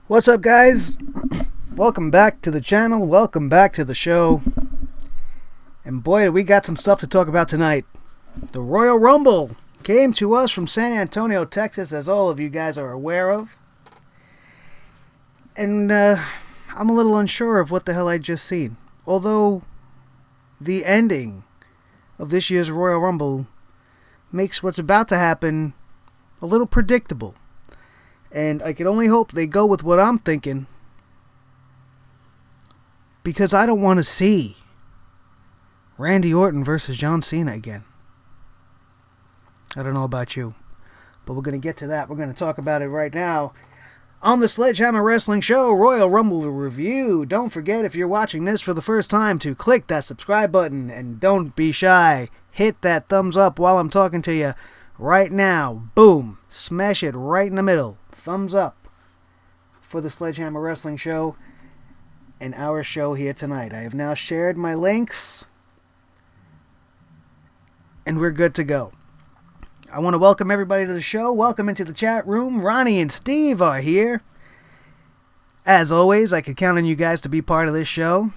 What's up, guys? Welcome back to the channel. Welcome back to the show. And boy, we got some stuff to talk about tonight. The Royal Rumble came to us from San Antonio, Texas, as all of you guys are aware of. And I'm a little unsure of what the hell I just seen. Although the ending of this year's Royal Rumble makes what's about to happen a little predictable. And I can only hope they go with what I'm thinking, because I don't want to see Randy Orton versus John Cena again. I don't know about you, but we're going to get to that. We're going to talk about it right now on the SledgeHammer Wrestling Show Royal Rumble Review. Don't forget, if you're watching this for the first time, to click that subscribe button, and don't be shy. Hit that thumbs up while I'm talking to you right now. Boom. Smash it right in the middle. Thumbs up for the SledgeHammer Wrestling Show and our show here tonight. I have now shared my links, and we're good to go. I want to welcome everybody to the show. Welcome into the chat room. Ronnie and Steve are here. As always, I could count on you guys to be part of this show.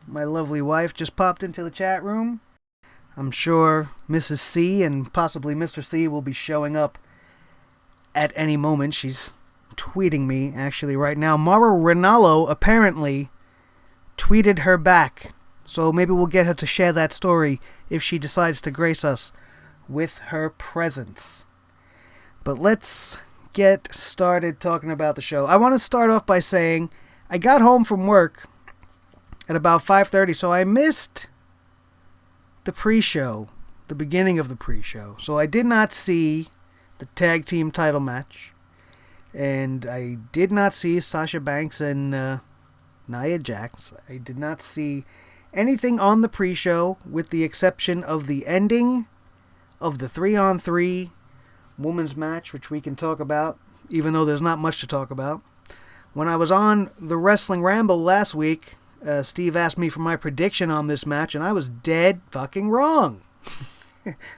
My lovely wife just popped into the chat room. I'm sure Mrs. C and possibly Mr. C will be showing up at any moment. She's tweeting me actually right now. Mauro Ranallo apparently tweeted her back, so maybe we'll get her to share that story if she decides to grace us with her presence. But let's get started talking about the show. I want to start off by saying I got home from work at about 5:30, so I missed the pre-show, the beginning of the pre-show. So I did not see the tag team title match, and I did not see Sasha Banks and Nia Jax. I did not see anything on the pre-show, with the exception of the ending of the 3-on-3 women's match, which we can talk about, even though there's not much to talk about. When I was on the Wrestling Ramble last week, Steve asked me for my prediction on this match, and I was dead fucking wrong.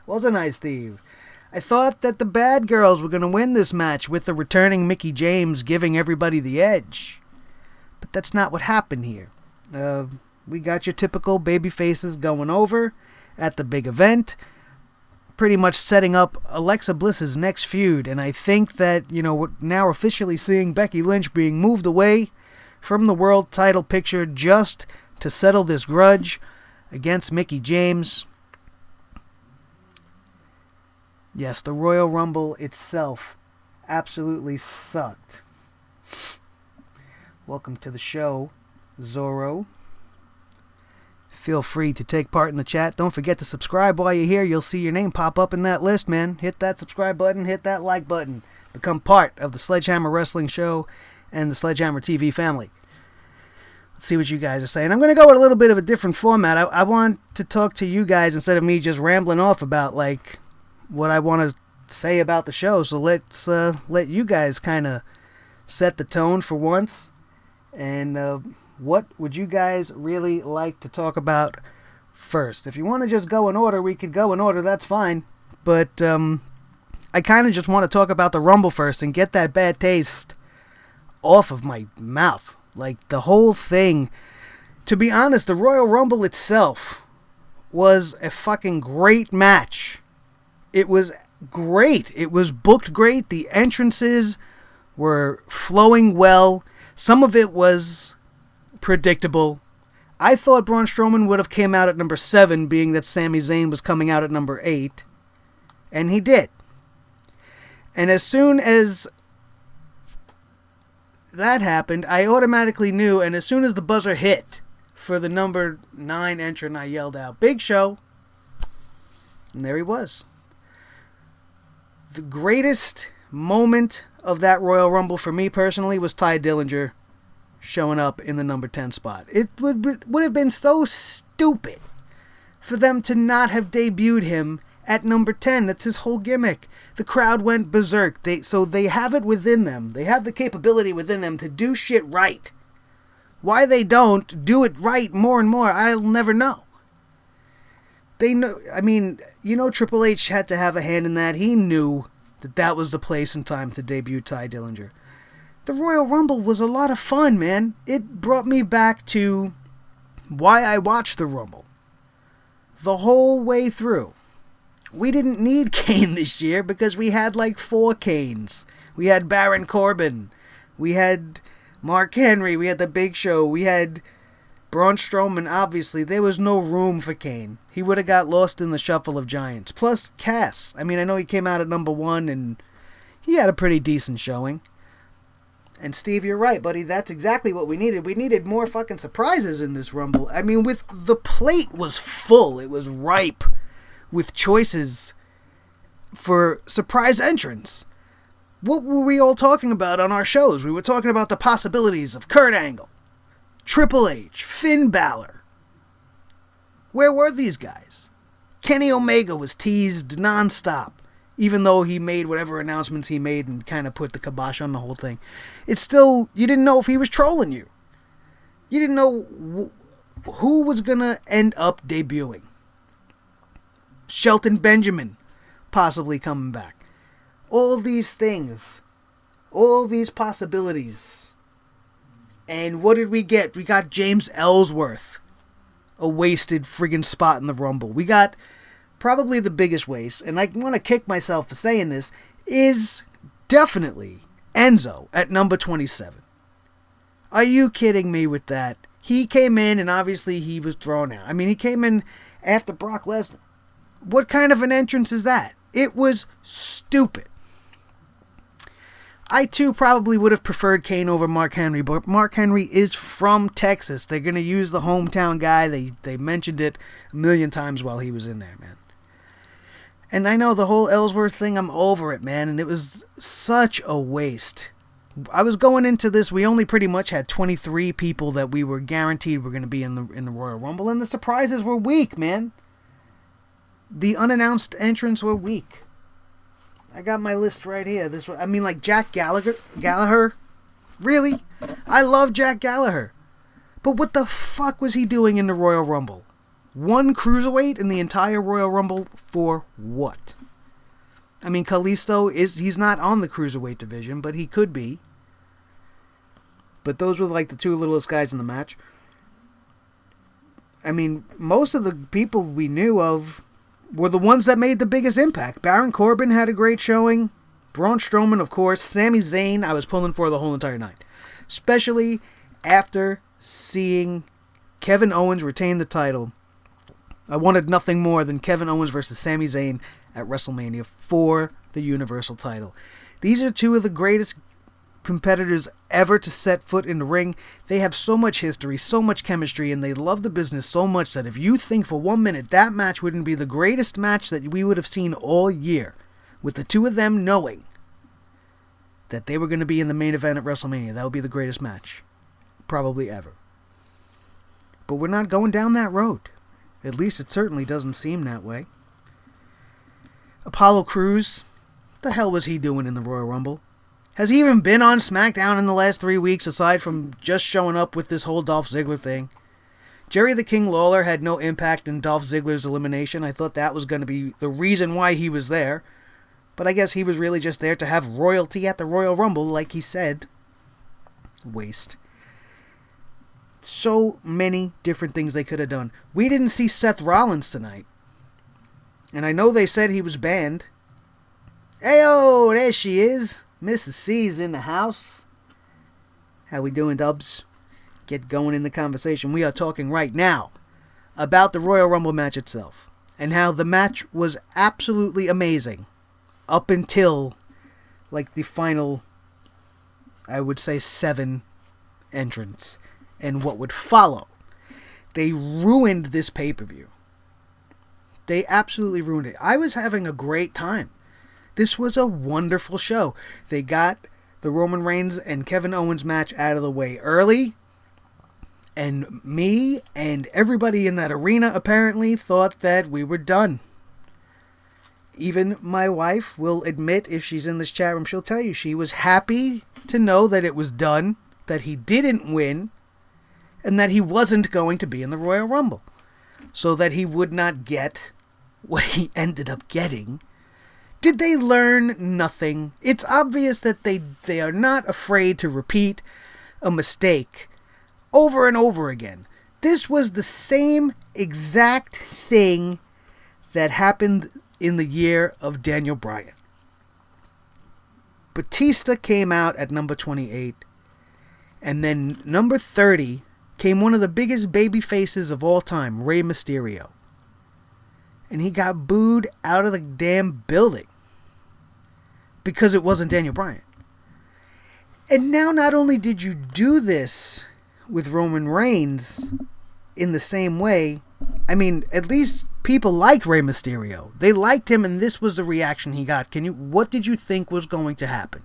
Wasn't I, Steve? I thought that the bad girls were going to win this match, with the returning Mickie James giving everybody the edge. But that's not what happened here. We got your typical baby faces going over at the big event, pretty much setting up Alexa Bliss's next feud. And I think that, we're now officially seeing Becky Lynch being moved away from the world title picture just to settle this grudge against Mickie James. Yes, the Royal Rumble itself absolutely sucked. Welcome to the show, Zorro. Feel free to take part in the chat. Don't forget to subscribe while you're here. You'll see your name pop up in that list, man. Hit that subscribe button. Hit that like button. Become part of the SledgeHammer Wrestling Show and the SledgeHammer TV family. Let's see what you guys are saying. I'm going to go with a little bit of a different format. I want to talk to you guys instead of me just rambling off about, what I want to say about the show. So let's let you guys kind of set the tone for once. And what would you guys really like to talk about first? If you want to just go in order, we could go in order. That's fine. But I kind of just want to talk about the Rumble first and get that bad taste off of my mouth. The whole thing. To be honest, the Royal Rumble itself was a fucking great match. It was great. It was booked great. The entrances were flowing well. Some of it was predictable. I thought Braun Strowman would have came out at number 7, being that Sami Zayn was coming out at number 8. And he did. And as soon as that happened, I automatically knew, and as soon as the buzzer hit for the number 9 entrant, I yelled out, "Big Show!" And there he was. The greatest moment of that Royal Rumble for me personally was Ty Dillinger showing up in the number 10 spot. It would have been so stupid for them to not have debuted him at number 10. That's his whole gimmick. The crowd went berserk. So they have it within them. They have the capability within them to do shit right. Why they don't do it right more and more, I'll never know. They know, Triple H had to have a hand in that. He knew that was the place and time to debut Ty Dillinger. The Royal Rumble was a lot of fun, man. It brought me back to why I watched the Rumble. The whole way through. We didn't need Kane this year because we had like 4 Kanes. We had Baron Corbin. We had Mark Henry. We had The Big Show. We had Braun Strowman. Obviously, there was no room for Kane. He would have got lost in the shuffle of giants. Plus, Cass. I mean, I know he came out at number 1 and he had a pretty decent showing. And Steve, you're right, buddy. That's exactly what we needed. We needed more fucking surprises in this Rumble. I mean, the plate was full. It was ripe with choices for surprise entrants. What were we all talking about on our shows? We were talking about the possibilities of Kurt Angle, Triple H, Finn Balor. Where were these guys? Kenny Omega was teased nonstop, even though he made whatever announcements he made and kind of put the kibosh on the whole thing. It's still, you didn't know if he was trolling you. You didn't know who was going to end up debuting. Shelton Benjamin possibly coming back. All these things. All these possibilities. And what did we get? We got James Ellsworth. A wasted friggin' spot in the Rumble. We got probably the biggest waste, and I want to kick myself for saying this, is definitely Enzo at number 27. Are you kidding me with that? He came in, and obviously he was thrown out. I mean, he came in after Brock Lesnar. What kind of an entrance is that? It was stupid. I, too, probably would have preferred Kane over Mark Henry, but Mark Henry is from Texas. They're going to use the hometown guy. They mentioned it a million times while he was in there, man. And I know the whole Ellsworth thing, I'm over it, man, and it was such a waste. I was going into this, we only pretty much had 23 people that we were guaranteed were going to be in the Royal Rumble, and the surprises were weak, man. The unannounced entrants were weak. I got my list right here. Like Jack Gallagher? Really? I love Jack Gallagher. But what the fuck was he doing in the Royal Rumble? 1 cruiserweight in the entire Royal Rumble for what? I mean, Kalisto, he's not on the cruiserweight division, but he could be. But those were like the 2 littlest guys in the match. I mean, most of the people we knew of were the ones that made the biggest impact. Baron Corbin had a great showing. Braun Strowman, of course. Sami Zayn, I was pulling for the whole entire night. Especially after seeing Kevin Owens retain the title. I wanted nothing more than Kevin Owens versus Sami Zayn at WrestleMania for the Universal title. These are 2 of the greatest competitors ever to set foot in the ring. They have so much history, so much chemistry, and they love the business so much that if you think for 1 minute that match wouldn't be the greatest match that we would have seen all year, with the 2 of them knowing that they were going to be in the main event at WrestleMania, that would be the greatest match probably ever. But we're not going down that road. At least it certainly doesn't seem that way. Apollo Crews, what the hell was he doing in the Royal Rumble? Has he even been on SmackDown in the last 3 weeks, aside from just showing up with this whole Dolph Ziggler thing? Jerry the King Lawler had no impact in Dolph Ziggler's elimination. I thought that was going to be the reason why he was there. But I guess he was really just there to have royalty at the Royal Rumble, like he said. Waste. So many different things they could have done. We didn't see Seth Rollins tonight. And I know they said he was banned. Heyo, there she is. Mrs. C's in the house. How we doing, Dubs? Get going in the conversation. We are talking right now about the Royal Rumble match itself. And how the match was absolutely amazing. Up until, like, the final, I would say, 7 entrants. And what would follow. They ruined this pay-per-view. They absolutely ruined it. I was having a great time. This was a wonderful show. They got the Roman Reigns and Kevin Owens match out of the way early. And me and everybody in that arena apparently thought that we were done. Even my wife will admit, if she's in this chat room, she'll tell you she was happy to know that it was done, that he didn't win, and that he wasn't going to be in the Royal Rumble. So that he would not get what he ended up getting. Did they learn nothing? It's obvious that they are not afraid to repeat a mistake over and over again. This was the same exact thing that happened in the year of Daniel Bryan. Batista came out at number 28, and then number 30 came one of the biggest baby faces of all time, Rey Mysterio. And he got booed out of the damn building because it wasn't Daniel Bryan. And now not only did you do this with Roman Reigns in the same way, I mean, at least people liked Rey Mysterio. They liked him, and this was the reaction he got. What did you think was going to happen?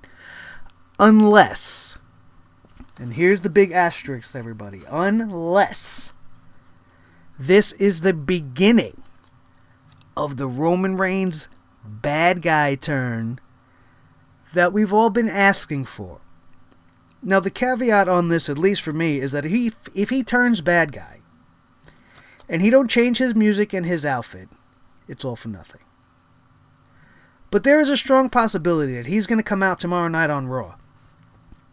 Unless, and here's the big asterisk, everybody, unless this is the beginning of the Roman Reigns bad guy turn that we've all been asking for. Now, the caveat on this, at least for me, is that if he turns bad guy, and he don't change his music and his outfit, it's all for nothing. But there is a strong possibility that he's going to come out tomorrow night on Raw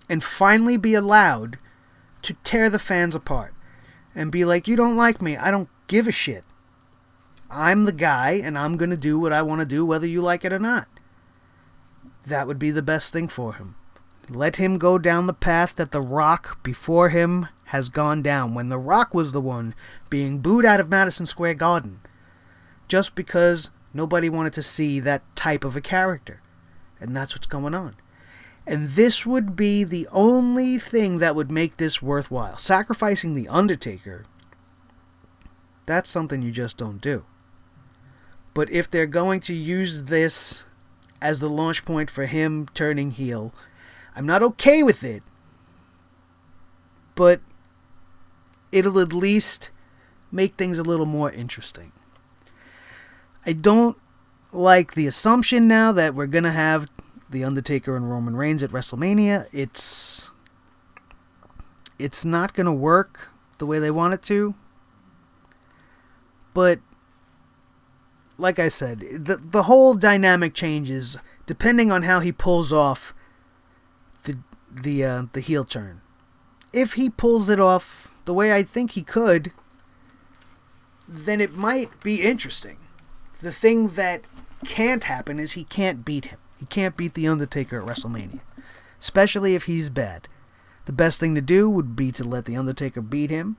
and finally be allowed to tear the fans apart and be like, you don't like me, I don't give a shit. I'm the guy, and I'm going to do what I want to do whether you like it or not. That would be the best thing for him. Let him go down the path that The Rock before him has gone down, when The Rock was the one being booed out of Madison Square Garden just because nobody wanted to see that type of a character. And that's what's going on. And this would be the only thing that would make this worthwhile. Sacrificing The Undertaker, that's something you just don't do. But if they're going to use this as the launch point for him turning heel, I'm not okay with it, but it'll at least make things a little more interesting. I don't like the assumption now that we're going to have The Undertaker and Roman Reigns at WrestleMania. It's not going to work the way they want it to. But like I said, the whole dynamic changes depending on how he pulls off the heel turn. If he pulls it off the way I think he could, then it might be interesting. The thing that can't happen is he can't beat him. He can't beat The Undertaker at WrestleMania, especially if he's bad. The best thing to do would be to let The Undertaker beat him,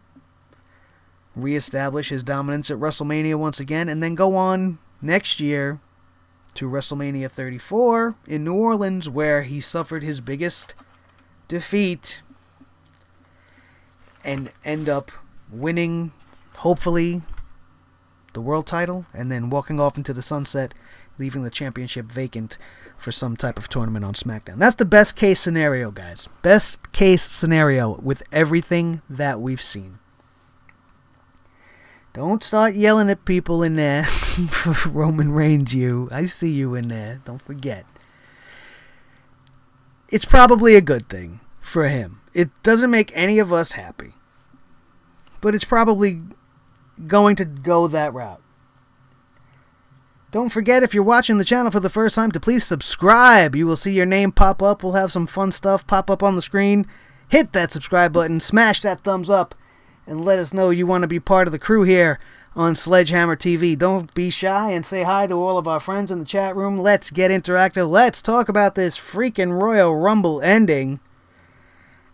reestablish his dominance at WrestleMania once again, and then go on next year to WrestleMania 34 in New Orleans, where he suffered his biggest defeat and end up winning, hopefully, the world title, and then walking off into the sunset, leaving the championship vacant for some type of tournament on SmackDown. That's the best case scenario, guys. Best case scenario with everything that we've seen. Don't start yelling at people in there for Roman Reigns, you. I see you in there. Don't forget. It's probably a good thing for him. It doesn't make any of us happy. But it's probably going to go that route. Don't forget, if you're watching the channel for the first time, to please subscribe. You will see your name pop up. We'll have some fun stuff pop up on the screen. Hit that subscribe button. Smash that thumbs up. And let us know you want to be part of the crew here on SledgeHammer TV. Don't be shy and say hi to all of our friends in the chat room. Let's get interactive. Let's talk about this freaking Royal Rumble ending.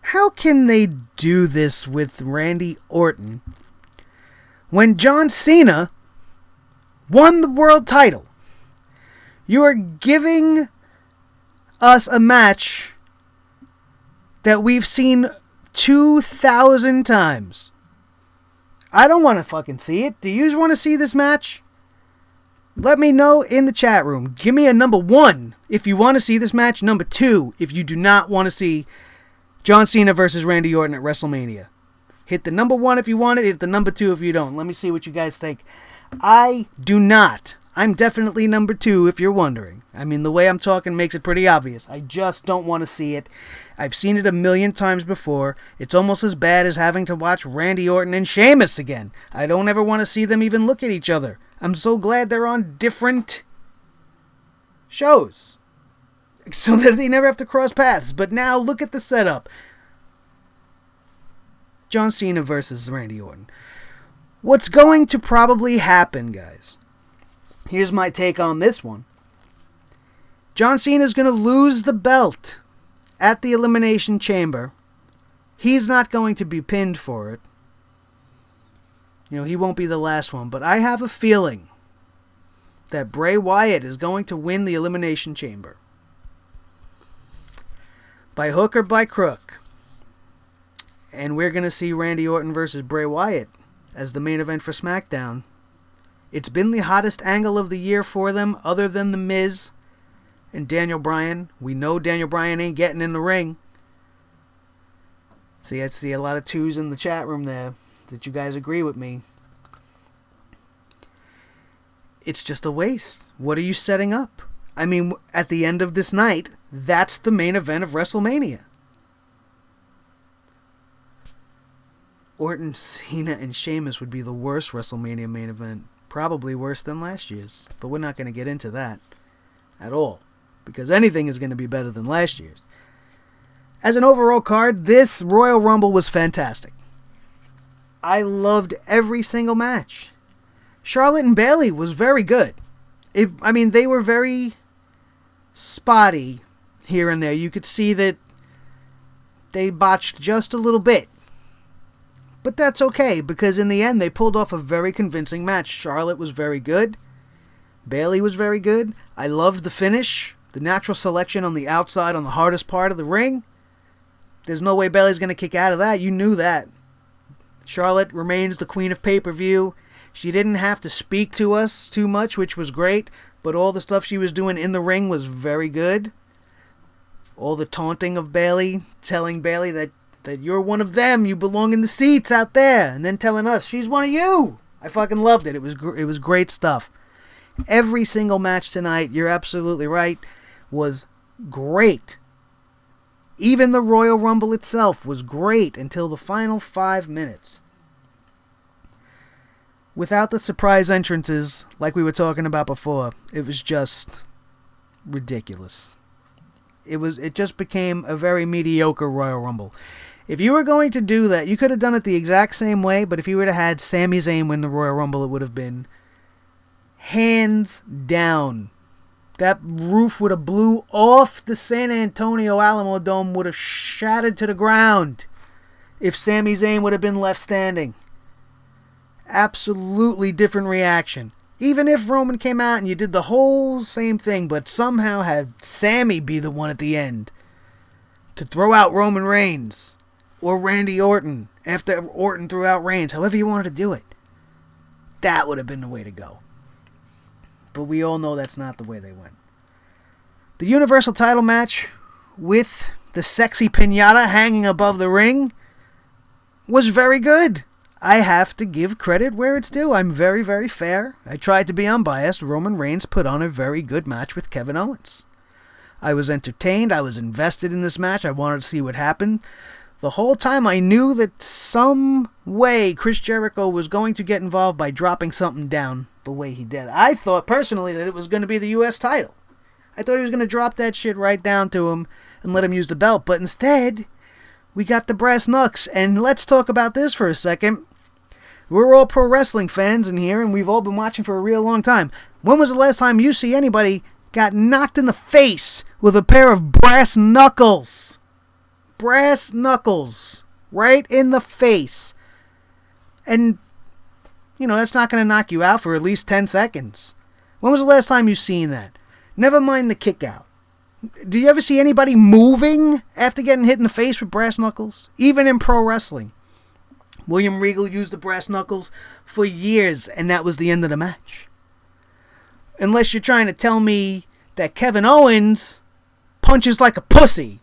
How can they do this with Randy Orton when John Cena won the world title? You are giving us a match that we've seen 2,000 times. I don't want to fucking see it. Do you want to see this match? Let me know in the chat room. Give me a number 1 if you want to see this match. Number 2 if you do not want to see John Cena versus Randy Orton at WrestleMania. Hit the number 1 if you want it. Hit the number 2 if you don't. Let me see what you guys think. I do not. I'm definitely number 2 if you're wondering. I mean, the way I'm talking makes it pretty obvious. I just don't want to see it. I've seen it a million times before. It's almost as bad as having to watch Randy Orton and Sheamus again. I don't ever want to see them even look at each other. I'm so glad they're on different shows so that they never have to cross paths. But now look at the setup. John Cena versus Randy Orton. What's going to probably happen, guys? Here's my take on this one. John Cena's going to lose the belt at the Elimination Chamber. He's not going to be pinned for it. He won't be the last one. But I have a feeling that Bray Wyatt is going to win the Elimination Chamber. By hook or by crook. And we're going to see Randy Orton versus Bray Wyatt as the main event for SmackDown. It's been the hottest angle of the year for them, other than The Miz and Daniel Bryan. We know Daniel Bryan ain't getting in the ring. See, I see a lot of twos in the chat room there that you guys agree with me. It's just a waste. What are you setting up? I mean, at the end of this night, that's the main event of WrestleMania. Orton, Cena, and Sheamus would be the worst WrestleMania main event. Probably worse than last year's. But we're not going to get into that at all. Because anything is going to be better than last year's. As an overall card, this Royal Rumble was fantastic. I loved every single match. Charlotte and Bayley was very good. They were very spotty here and there. You could see that they botched just a little bit. But that's okay, because in the end, they pulled off a very convincing match. Charlotte was very good. Bayley was very good. I loved the finish. The natural selection on the outside, on the hardest part of the ring. There's no way Bayley's going to kick out of that. You knew that. Charlotte remains the queen of pay-per-view. She didn't have to speak to us too much, which was great. But all the stuff she was doing in the ring was very good. All the taunting of Bayley, telling Bayley that you're one of them, you belong in the seats out there, and then telling us she's one of you. I fucking loved it. It was great stuff. Every single match tonight, you're absolutely right, was great. Even the Royal Rumble itself was great until the final 5 minutes. Without the surprise entrances, like we were talking about before, it was just ridiculous. It just became a very mediocre Royal Rumble. If you were going to do that, you could have done it the exact same way, but if you would have had Sami Zayn win the Royal Rumble, it would have been hands down. That roof would have blew off the San Antonio Alamo Dome, would have shattered to the ground if Sami Zayn would have been left standing. Absolutely different reaction. Even if Roman came out and you did the whole same thing, but somehow had Sami be the one at the end to throw out Roman Reigns. Or Randy Orton, after Orton threw out Reigns, however you wanted to do it. That would have been the way to go. But we all know that's not the way they went. The Universal title match with the sexy piñata hanging above the ring was very good. I have to give credit where it's due. I'm very, very fair. I tried to be unbiased. Roman Reigns put on a very good match with Kevin Owens. I was entertained. I was invested in this match. I wanted to see what happened. The whole time I knew that some way Chris Jericho was going to get involved by dropping something down the way he did. I thought personally that it was going to be the U.S. title. I thought he was going to drop that shit right down to him and let him use the belt. But instead, we got the brass knucks. And let's talk about this for a second. We're all pro wrestling fans in here, and we've all been watching for a real long time. When was the last time you see anybody got knocked in the face with a pair of brass knuckles? Brass knuckles. Right in the face. And, that's not going to knock you out for at least 10 seconds. When was the last time you seen that? Never mind the kick out. Do you ever see anybody moving after getting hit in the face with brass knuckles? Even in pro wrestling. William Regal used the brass knuckles for years, and that was the end of the match. Unless you're trying to tell me that Kevin Owens punches like a pussy.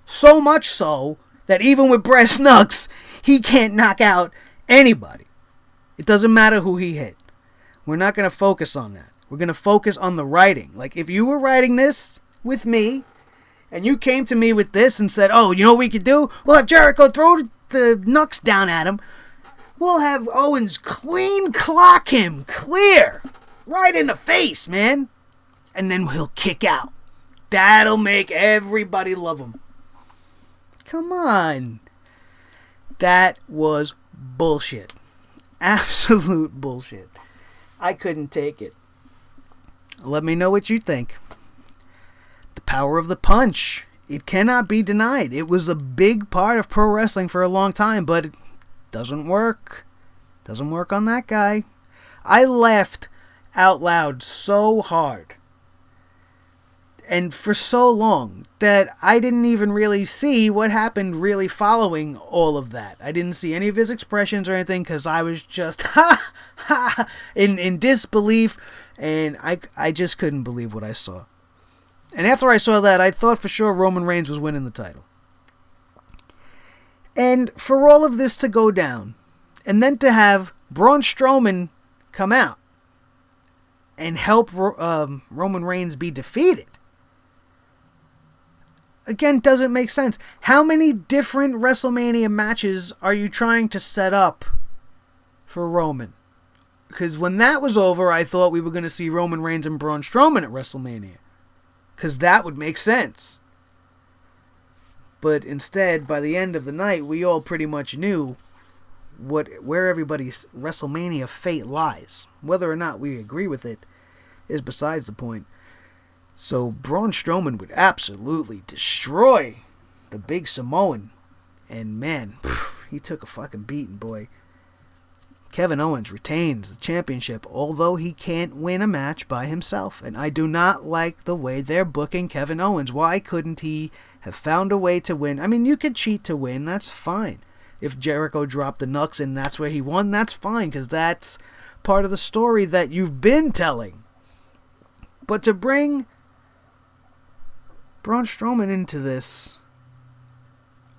So much so that even with brass knucks, he can't knock out anybody. It doesn't matter who he hit. We're not going to focus on that. We're going to focus on the writing. Like, if you were writing this with me, and you came to me with this and said, oh, you know what we could do? We'll have Jericho throw the knucks down at him. We'll have Owens clean clock him, clear, right in the face, man. and then he'll kick out. That'll make everybody love him. Come on. That was bullshit. Absolute bullshit. I couldn't take it. Let me know what you think. The power of the punch. It cannot be denied. It was a big part of pro wrestling for a long time, but it doesn't work. Doesn't work on that guy. I laughed out loud so hard and for so long that I didn't even really see what happened really following all of that. I didn't see any of his expressions or anything because I was just in disbelief, and I just couldn't believe what I saw. And after I saw that, I thought for sure Roman Reigns was winning the title. And for all of this to go down, and then to have Braun Strowman come out and help Roman Reigns be defeated, again, doesn't make sense. How many different WrestleMania matches are you trying to set up for Roman? Because when that was over, I thought we were going to see Roman Reigns and Braun Strowman at WrestleMania. Because that would make sense. But instead, by the end of the night, we all pretty much knew where everybody's WrestleMania fate lies. Whether or not we agree with it is besides the point. So Braun Strowman would absolutely destroy the big Samoan. And man, he took a fucking beating, boy. Kevin Owens retains the championship, although he can't win a match by himself. And I do not like the way they're booking Kevin Owens. Why couldn't he have found a way to win? I mean, you could cheat to win, that's fine. If Jericho dropped the Nux and that's where he won, that's fine, because that's part of the story that you've been telling. But to bring Braun Strowman into this,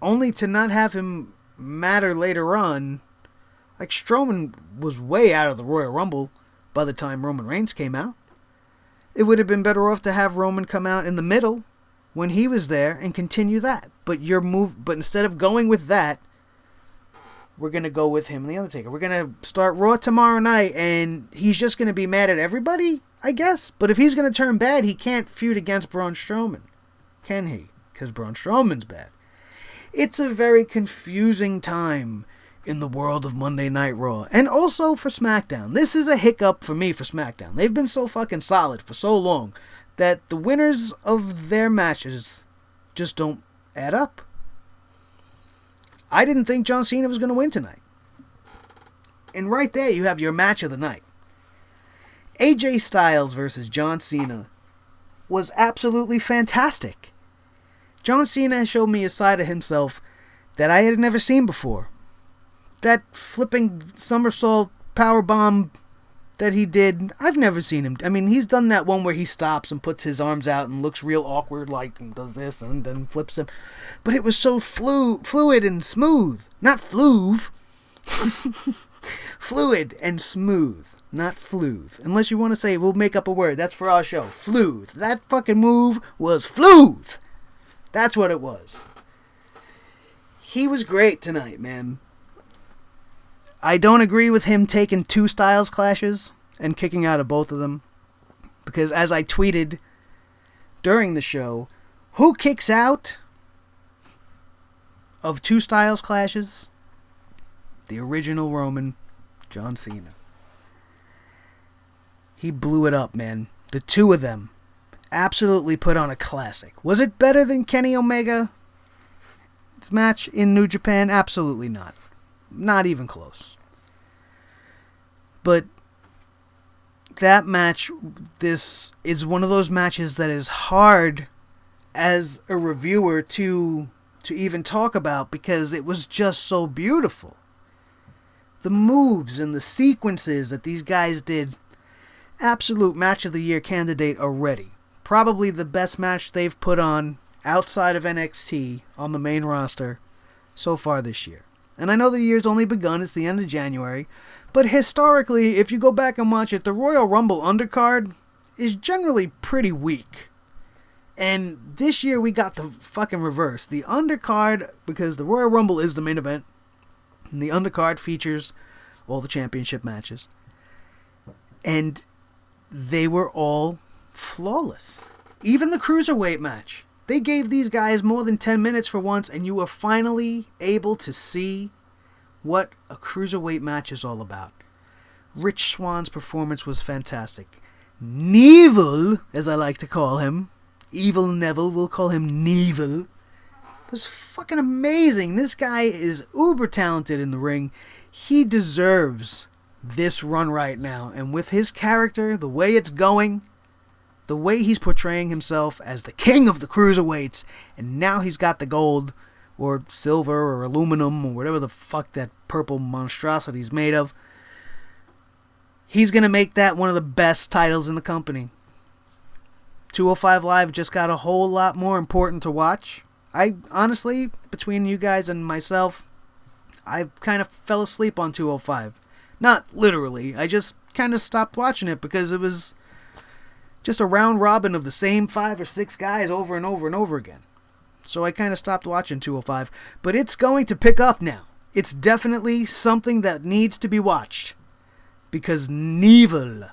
only to not have him matter later on. Like, Strowman was way out of the Royal Rumble by the time Roman Reigns came out. It would have been better off to have Roman come out in the middle when he was there and continue that. But instead of going with that, we're going to go with him and The Undertaker. We're going to start Raw tomorrow night, and he's just going to be mad at everybody, I guess. But if he's going to turn bad, he can't feud against Braun Strowman, can he? Because Braun Strowman's bad. It's a very confusing time in the world of Monday Night Raw, and also for SmackDown. This is a hiccup for me for SmackDown. They've been so fucking solid for so long that the winners of their matches just don't add up. I didn't think John Cena was going to win tonight. And right there you have your match of the night. AJ Styles versus John Cena was absolutely fantastic. John Cena showed me a side of himself that I had never seen before. That flipping somersault powerbomb that he did, I've never seen him. I mean, he's done that one where he stops and puts his arms out and looks real awkward, like, and does this and then flips them. But it was so fluid and smooth. Not fluve. Fluid and smooth. Not fluve. Unless you want to say, we'll make up a word. That's for our show. Fluve. That fucking move was fluve. That's what it was. He was great tonight, man. I don't agree with him taking 2 Styles clashes and kicking out of both of them. Because as I tweeted during the show, who kicks out of 2 Styles clashes? The original Roman, John Cena. He blew it up, man. The two of them absolutely put on a classic. Was it better than Kenny Omega's match in New Japan? Absolutely not. Not even close. But that match, this is one of those matches that is hard as a reviewer to even talk about because it was just so beautiful. The moves and the sequences that these guys did, absolute match of the year candidate already. Probably the best match they've put on outside of NXT on the main roster so far this year. And I know the year's only begun, it's the end of January, but historically, if you go back and watch it, the Royal Rumble undercard is generally pretty weak. And this year we got the fucking reverse. The undercard, because the Royal Rumble is the main event, and the undercard features all the championship matches. And they were all flawless. Even the cruiserweight match. They gave these guys more than 10 minutes for once, and you were finally able to see what a cruiserweight match is all about. Rich Swann's performance was fantastic. Neville, as I like to call him, Evil Neville, we'll call him Neville, was fucking amazing. This guy is uber talented in the ring. He deserves this run right now. And with his character, the way it's going, the way he's portraying himself as the king of the cruiserweights, and now he's got the gold, or silver, or aluminum, or whatever the fuck that purple monstrosity is made of, he's going to make that one of the best titles in the company. 205 Live just got a whole lot more important to watch. I honestly, between you guys and myself, I kind of fell asleep on 205. Not literally, I just kind of stopped watching it because it was just a round robin of the same 5 or 6 guys over and over and over again. So I kind of stopped watching 205. But it's going to pick up now. It's definitely something that needs to be watched. Because Neville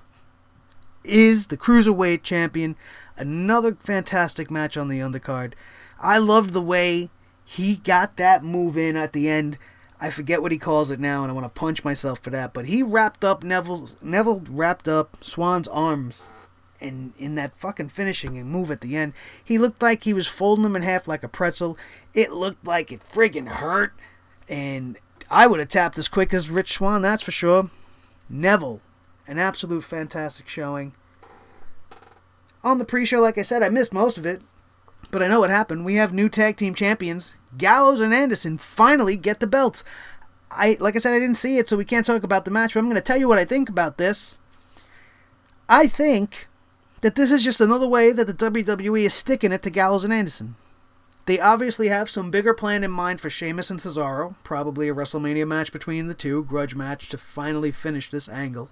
is the Cruiserweight champion. Another fantastic match on the undercard. I loved the way he got that move in at the end. I forget what he calls it now, and I want to punch myself for that. But he wrapped up Neville wrapped up Swann's arms. And in that fucking finishing move at the end, he looked like he was folding them in half like a pretzel. It looked like it friggin' hurt. And I would have tapped as quick as Rich Swann, that's for sure. Neville, an absolute fantastic showing. On the pre-show, like I said, I missed most of it. But I know what happened. We have new tag team champions. Gallows and Anderson finally get the belts. Like I said, I didn't see it, so we can't talk about the match. But I'm going to tell you what I think about this. I think that this is just another way that the WWE is sticking it to Gallows and Anderson. They obviously have some bigger plan in mind for Sheamus and Cesaro. Probably a WrestleMania match between the two. Grudge match to finally finish this angle.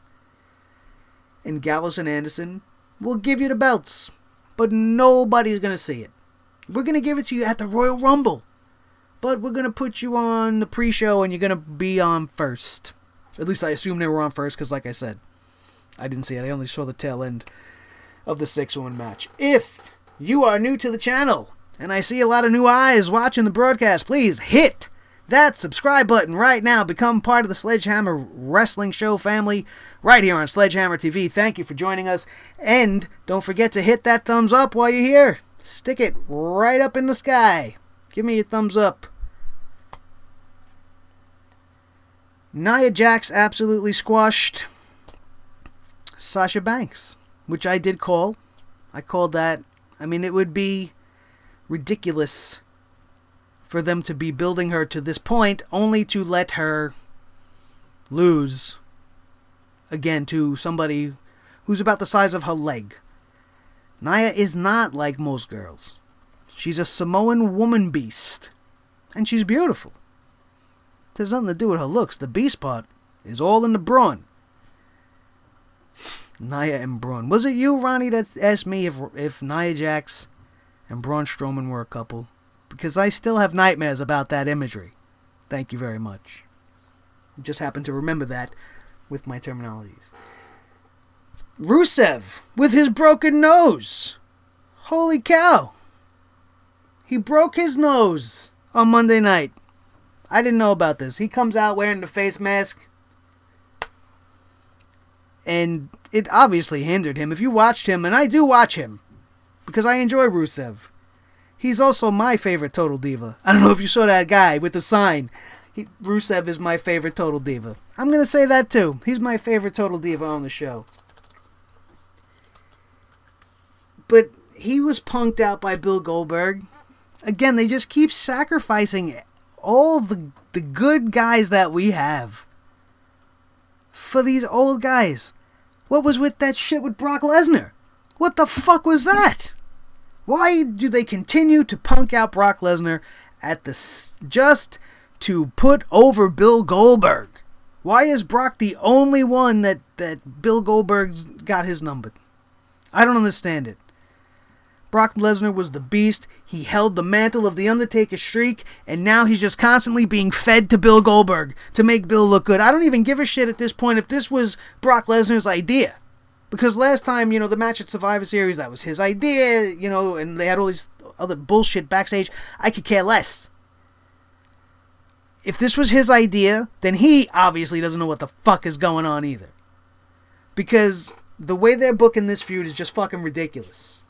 And Gallows and Anderson will give you the belts. But nobody's going to see it. We're going to give it to you at the Royal Rumble. But we're going to put you on the pre-show and you're going to be on first. At least I assume they were on first because like I said, I didn't see it. I only saw the tail end of the 6-1 match. If you are new to the channel and I see a lot of new eyes watching the broadcast, please hit that subscribe button right now. Become part of the Sledgehammer Wrestling Show family right here on Sledgehammer TV. Thank you for joining us. And don't forget to hit that thumbs up while you're here. Stick it right up in the sky. Give me your thumbs up. Nia Jax absolutely squashed Sasha Banks, which I did call. I called that. I mean, it would be ridiculous for them to be building her to this point only to let her lose again to somebody who's about the size of her leg. Nia is not like most girls. She's a Samoan woman beast. And she's beautiful. It has nothing to do with her looks. The beast part is all in the brawn. Nia and Braun. Was it you, Ronnie, that asked me if Nia Jax and Braun Strowman were a couple? Because I still have nightmares about that imagery. Thank you very much. Just happened to remember that with my terminologies. Rusev with his broken nose. Holy cow. He broke his nose on Monday night. I didn't know about this. He comes out wearing the face mask. And it obviously hindered him. If you watched him, and I do watch him, because I enjoy Rusev. He's also my favorite Total Diva. I don't know if you saw that guy with the sign. Rusev is my favorite Total Diva. I'm going to say that too. He's my favorite Total Diva on the show. But he was punked out by Bill Goldberg. Again, they just keep sacrificing all the good guys that we have for these old guys. What was with that shit with Brock Lesnar? What the fuck was that? Why do they continue to punk out Brock Lesnar just to put over Bill Goldberg? Why is Brock the only one that Bill Goldberg got his number? I don't understand it. Brock Lesnar was the beast. He held the mantle of the Undertaker streak, and now he's just constantly being fed to Bill Goldberg to make Bill look good. I don't even give a shit at this point if this was Brock Lesnar's idea, Because last time, the match at Survivor Series, that was his idea, and they had all these other bullshit backstage. I could care less. If this was his idea, then he obviously doesn't know what the fuck is going on either. Because the way they're booking this feud is just fucking ridiculous.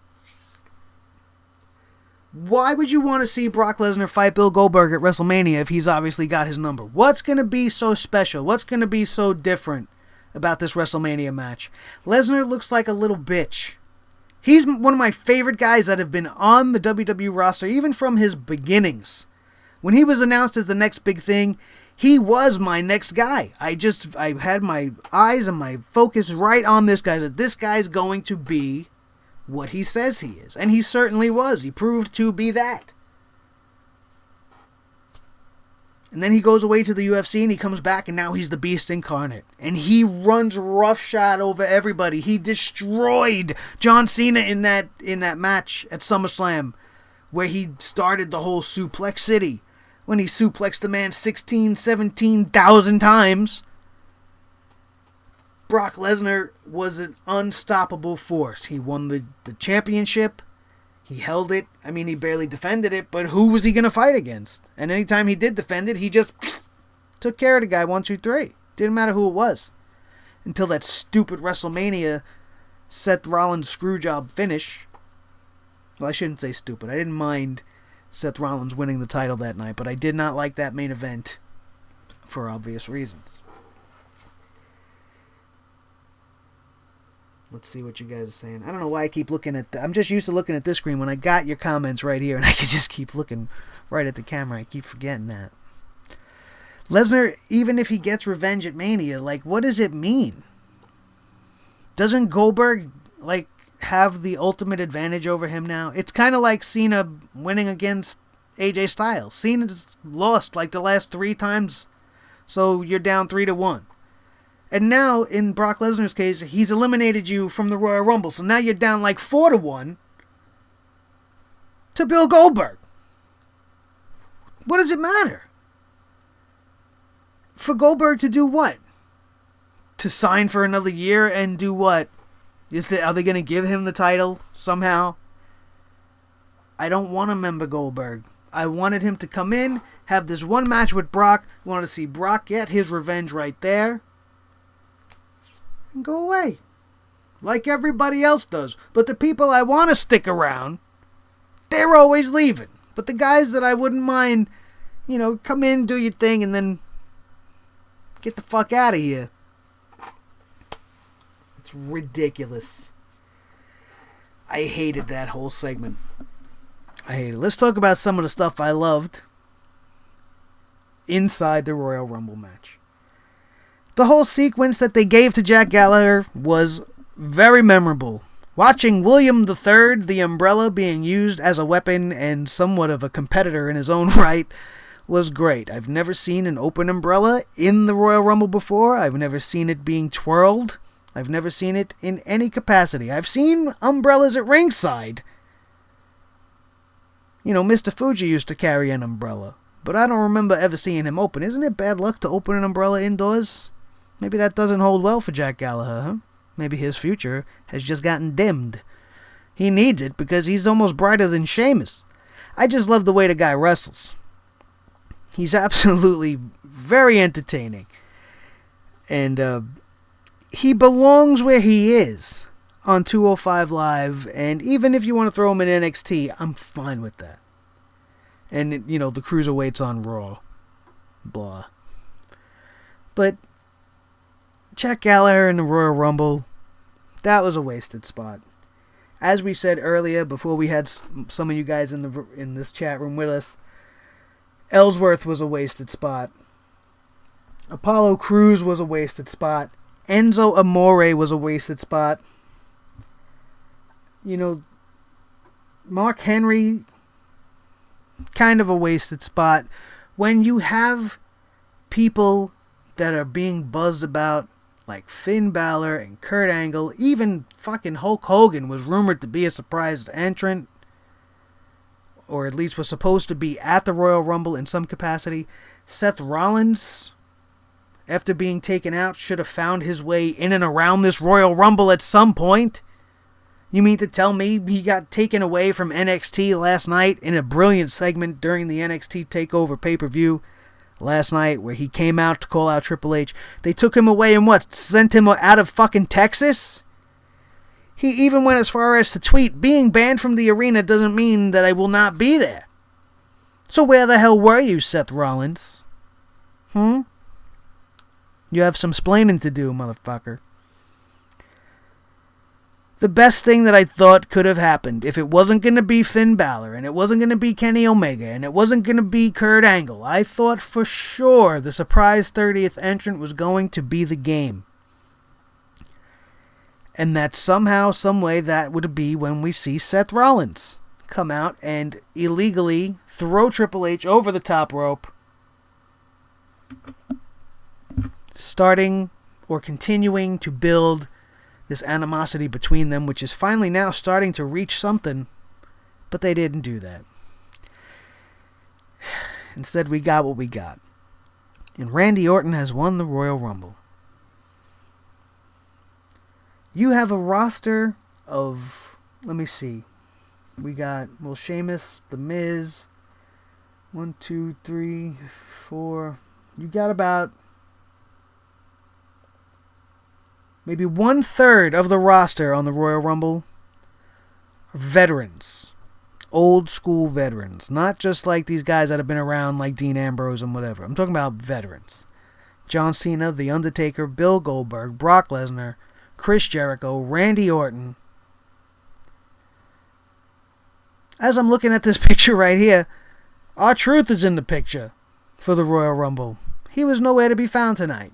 Why would you want to see Brock Lesnar fight Bill Goldberg at WrestleMania if he's obviously got his number? What's going to be so special? What's going to be so different about this WrestleMania match? Lesnar looks like a little bitch. He's one of my favorite guys that have been on the WWE roster, even from his beginnings. When he was announced as the next big thing, he was my next guy. I had my eyes and my focus right on this guy. That this guy's going to be what he says he is. And he certainly was. He proved to be that. And then he goes away to the UFC and he comes back and now he's the Beast incarnate. And he runs roughshod over everybody. He destroyed John Cena in that match at SummerSlam, where he started the whole Suplex City. When he suplexed the man 17,000 times. Brock Lesnar was an unstoppable force. He won the championship. He held it. I mean, he barely defended it, but who was he going to fight against? And anytime he did defend it, he just took care of the guy 1, 2, 3. Didn't matter who it was. Until that stupid WrestleMania Seth Rollins screwjob finish. Well, I shouldn't say stupid. I didn't mind Seth Rollins winning the title that night, but I did not like that main event for obvious reasons. Let's see what you guys are saying. I don't know why I keep looking at I'm just used to looking at this screen when I got your comments right here, and I can just keep looking right at the camera. I keep forgetting that. Lesnar, even if he gets revenge at Mania, what does it mean? Doesn't Goldberg, have the ultimate advantage over him now? It's kind of like Cena winning against AJ Styles. Cena's lost the last 3 times, so you're down 3-1. And now, in Brock Lesnar's case, he's eliminated you from the Royal Rumble, so now you're down 4-1 to Bill Goldberg. What does it matter? For Goldberg to do what? To sign for another year and do what? Are they going to give him the title somehow? I don't want to member Goldberg. I wanted him to come in, have this one match with Brock. I wanted to see Brock get his revenge right there. And go away. Like everybody else does. But the people I want to stick around, they're always leaving. But the guys that I wouldn't mind, come in, do your thing, and then get the fuck out of here. It's ridiculous. I hated that whole segment. I hate it. Let's talk about some of the stuff I loved inside the Royal Rumble match. The whole sequence that they gave to Jack Gallagher was very memorable. Watching William III, the umbrella, being used as a weapon and somewhat of a competitor in his own right was great. I've never seen an open umbrella in the Royal Rumble before. I've never seen it being twirled. I've never seen it in any capacity. I've seen umbrellas at ringside. Mr. Fuji used to carry an umbrella, but I don't remember ever seeing him open. Isn't it bad luck to open an umbrella indoors? Maybe that doesn't hold well for Jack Gallagher, huh? Maybe his future has just gotten dimmed. He needs it because he's almost brighter than Sheamus. I just love the way the guy wrestles. He's absolutely very entertaining. And he belongs where he is on 205 Live. And even if you want to throw him in NXT, I'm fine with that. And, the cruiserweights on Raw. Blah. But Jack Gallagher in the Royal Rumble, that was a wasted spot. As we said earlier, before we had some of you guys in this chat room with us, Ellsworth was a wasted spot. Apollo Crews was a wasted spot. Enzo Amore was a wasted spot. Mark Henry, kind of a wasted spot. When you have people that are being buzzed about, like Finn Balor and Kurt Angle, even fucking Hulk Hogan was rumored to be a surprise entrant, or at least was supposed to be at the Royal Rumble in some capacity. Seth Rollins after being taken out, should have found his way in and around this Royal Rumble at some point? You mean to tell me he got taken away from NXT last night in a brilliant segment during the NXT TakeOver pay-per-view last night where he came out to call out Triple H? They took him away and what? Sent him out of fucking Texas? He even went as far as to tweet, being banned from the arena doesn't mean that I will not be there. So where the hell were you, Seth Rollins? You have some splaining to do, motherfucker. The best thing that I thought could have happened, if it wasn't going to be Finn Balor, and it wasn't going to be Kenny Omega, and it wasn't going to be Kurt Angle, I thought for sure the surprise 30th entrant was going to be the Game. And that somehow, someway, that would be when we see Seth Rollins come out and illegally throw Triple H over the top rope, starting or continuing to build this animosity between them, which is finally now starting to reach something, but they didn't do that. Instead, we got what we got. And Randy Orton has won the Royal Rumble. You have a roster of, let me see, we got, Sheamus, The Miz, 1, 2, 3, 4, you got about maybe 1/3 of the roster on the Royal Rumble are veterans. Old school veterans. Not just like these guys that have been around like Dean Ambrose and whatever. I'm talking about veterans. John Cena, The Undertaker, Bill Goldberg, Brock Lesnar, Chris Jericho, Randy Orton. As I'm looking at this picture right here, R-Truth is in the picture for the Royal Rumble. He was nowhere to be found tonight.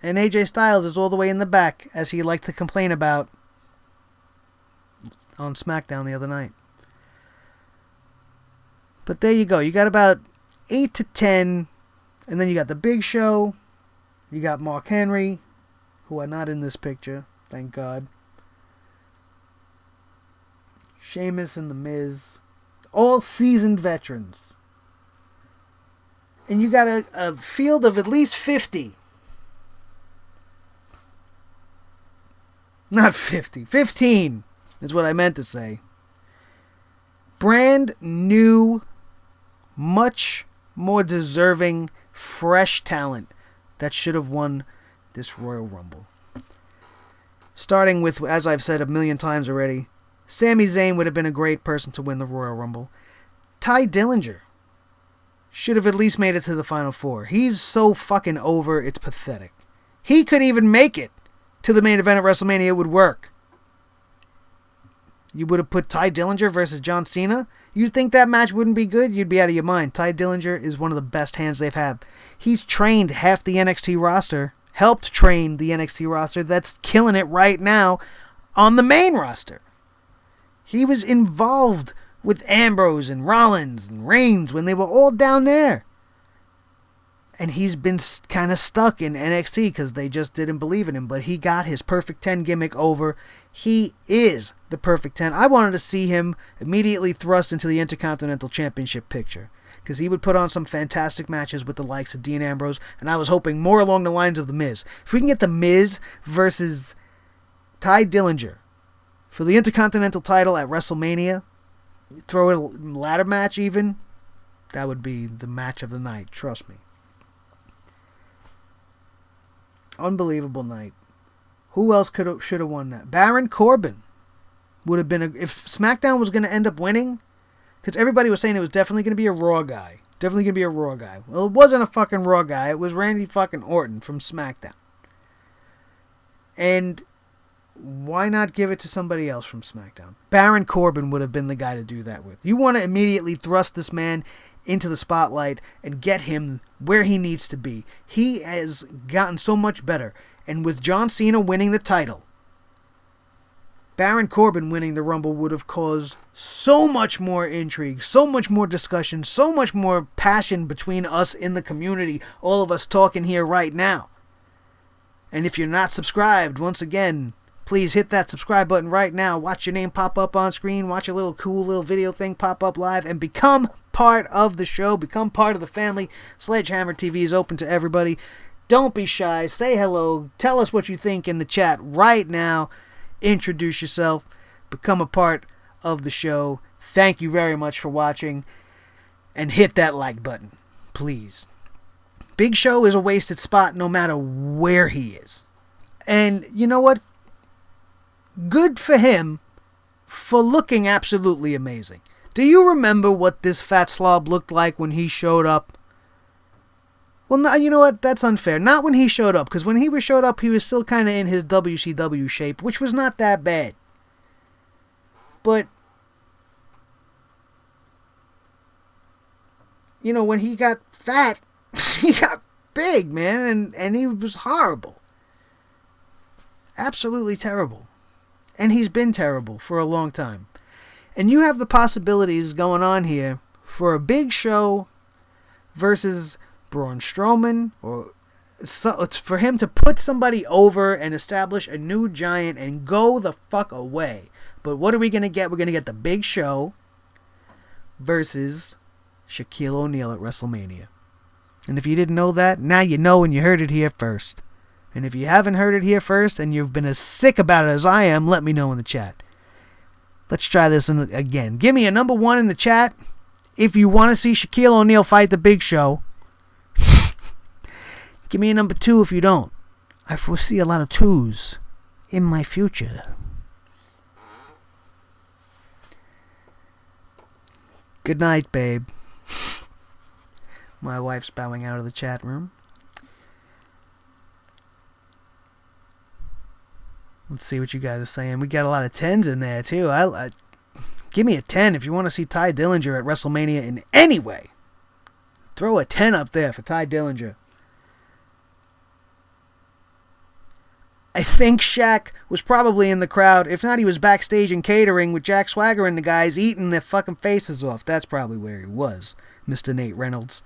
And AJ Styles is all the way in the back, as he liked to complain about on SmackDown the other night. But there you go. You got about 8 to 10, and then you got the Big Show. You got Mark Henry, who are not in this picture, thank God. Sheamus and The Miz. All seasoned veterans. And you got a field of at least 50. Not 50. 15 is what I meant to say. Brand new, much more deserving, fresh talent that should have won this Royal Rumble. Starting with, as I've said a million times already, Sami Zayn would have been a great person to win the Royal Rumble. Ty Dillinger should have at least made it to the Final Four. He's so fucking over, it's pathetic. He could even make it to the main event at WrestleMania. It would work. You would have put Ty Dillinger versus John Cena? You'd think that match wouldn't be good? You'd be out of your mind. Ty Dillinger is one of the best hands they've had. He's trained half the NXT roster, helped train the NXT roster that's killing it right now on the main roster. He was involved with Ambrose and Rollins and Reigns when they were all down there. And he's been kind of stuck in NXT because they just didn't believe in him. But he got his Perfect 10 gimmick over. He is the Perfect 10. I wanted to see him immediately thrust into the Intercontinental Championship picture, because he would put on some fantastic matches with the likes of Dean Ambrose. And I was hoping more along the lines of The Miz. If we can get The Miz versus Ty Dillinger for the Intercontinental title at WrestleMania, throw a ladder match even, that would be the match of the night. Trust me. Unbelievable night. Who else should have won that? Baron Corbin would have been if SmackDown was going to end up winning, because everybody was saying it was definitely going to be a Raw guy. Definitely going to be a Raw guy. Well, it wasn't a fucking Raw guy. It was Randy fucking Orton from SmackDown. And why not give it to somebody else from SmackDown? Baron Corbin would have been the guy to do that with. You want to immediately thrust this man into the spotlight and get him where he needs to be. He has gotten so much better. And with John Cena winning the title, Baron Corbin winning the Rumble would have caused so much more intrigue, so much more discussion, so much more passion between us in the community, all of us talking here right now. And if you're not subscribed, once again, please hit that subscribe button right now. Watch your name pop up on screen. Watch a little cool little video thing pop up live. And become part of the show. Become part of the family. SledgeHammer TV is open to everybody. Don't be shy. Say hello. Tell us what you think in the chat right now. Introduce yourself. Become a part of the show. Thank you very much for watching. And hit that like button, please. Big Show is a wasted spot no matter where he is. And you know what? Good for him for looking absolutely amazing. Do you remember what this fat slob looked like when he showed up? Well, no, you know what? That's unfair. Not when he showed up, because when he showed up, he was still kind of in his WCW shape, which was not that bad. But, you know, when he got fat, he got big, man, and he was horrible. Absolutely terrible. And he's been terrible for a long time. And you have the possibilities going on here for a Big Show versus Braun Strowman, or so it's for him to put somebody over and establish a new giant and go the fuck away. But what are we going to get? We're going to get the Big Show versus Shaquille O'Neal at WrestleMania. And if you didn't know that, now you know, and you heard it here first. And if you haven't heard it here first and you've been as sick about it as I am, let me know in the chat. Let's try this again. Give me a number 1 in the chat if you want to see Shaquille O'Neal fight the Big Show. Give me a number 2 if you don't. I foresee a lot of 2s in my future. Good night, babe. My wife's bowing out of the chat room. Let's see what you guys are saying. We got a lot of 10s in there, too. Give me a 10 if you want to see Ty Dillinger at WrestleMania in any way. Throw a 10 up there for Ty Dillinger. I think Shaq was probably in the crowd. If not, he was backstage in catering with Jack Swagger and the guys eating their fucking faces off. That's probably where he was, Mr. Nate Reynolds.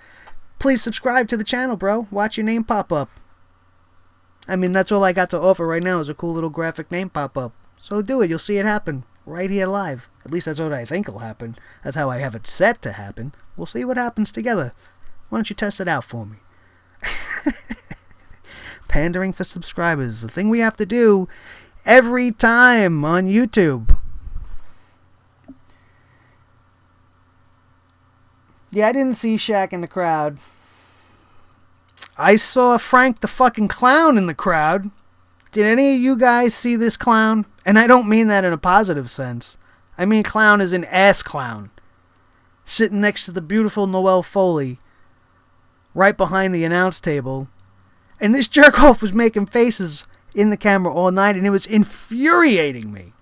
Please subscribe to the channel, bro. Watch your name pop up. I mean, that's all I got to offer right now is a cool little graphic name pop up. So do it. You'll see it happen right here live. At least that's what I think will happen. That's how I have it set to happen. We'll see what happens together. Why don't you test it out for me? Pandering for subscribers. The thing we have to do every time on YouTube. Yeah, I didn't see Shaq in the crowd. I saw Frank the fucking Clown in the crowd. Did any of you guys see this clown? And I don't mean that in a positive sense. I mean clown as an ass clown. Sitting next to the beautiful Noelle Foley. Right behind the announce table. And this jerk-off was making faces in the camera all night, and it was infuriating me.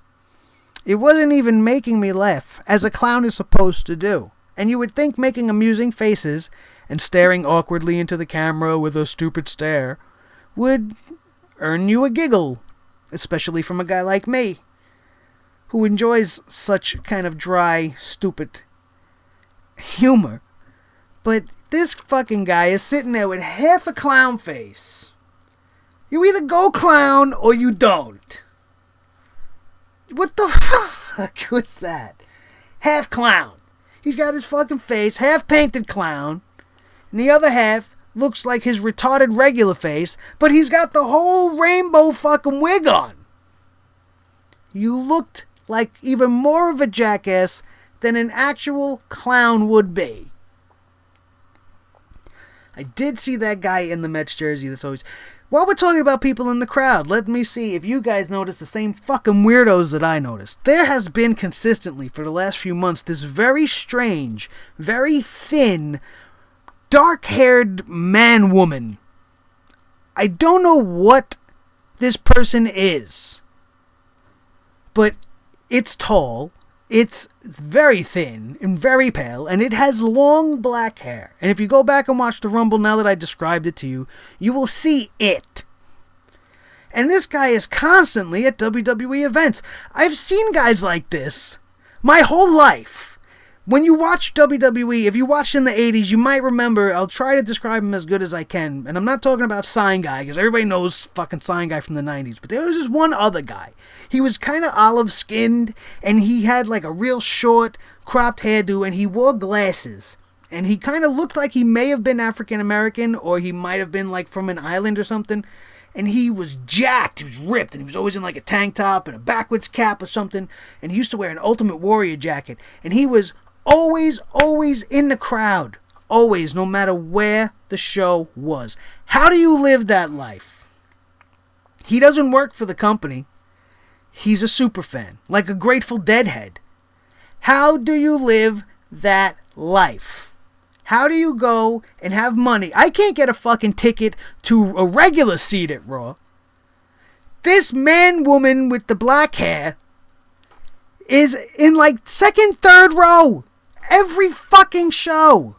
It wasn't even making me laugh, as a clown is supposed to do. And you would think making amusing faces and staring awkwardly into the camera with a stupid stare would earn you a giggle, especially from a guy like me, who enjoys such kind of dry, stupid humor. But this fucking guy is sitting there with half a clown face. You either go clown or you don't. What the fuck was that? Half clown. He's got his fucking face half painted clown, and the other half looks like his retarded regular face, but he's got the whole rainbow fucking wig on. You looked like even more of a jackass than an actual clown would be. I did see that guy in the Mets jersey that's always... While we're talking about people in the crowd, let me see if you guys notice the same fucking weirdos that I noticed. There has been consistently for the last few months this very strange, very thin, dark-haired man-woman. I don't know what this person is, but it's tall, it's very thin and very pale, and it has long black hair. And if you go back and watch the Rumble now that I described it to you, you will see it. And this guy is constantly at WWE events. I've seen guys like this my whole life. When you watch WWE, if you watched in the 80s, you might remember, I'll try to describe him as good as I can, and I'm not talking about Sign Guy, because everybody knows fucking Sign Guy from the 90s, but there was this one other guy. He was kind of olive-skinned, and he had like a real short, cropped hairdo, and he wore glasses. And he kind of looked like he may have been African-American, or he might have been like from an island or something. And he was jacked, he was ripped, and he was always in like a tank top and a backwards cap or something. And he used to wear an Ultimate Warrior jacket. And he was always in the crowd. Always, no matter where the show was. How do you live that life? He doesn't work for the company. He's a super fan, like a Grateful Dead head. How do you live that life? How do you go and have money? I can't get a fucking ticket to a regular seat at Raw. This woman with the black hair is in like second, third row. Every fucking show.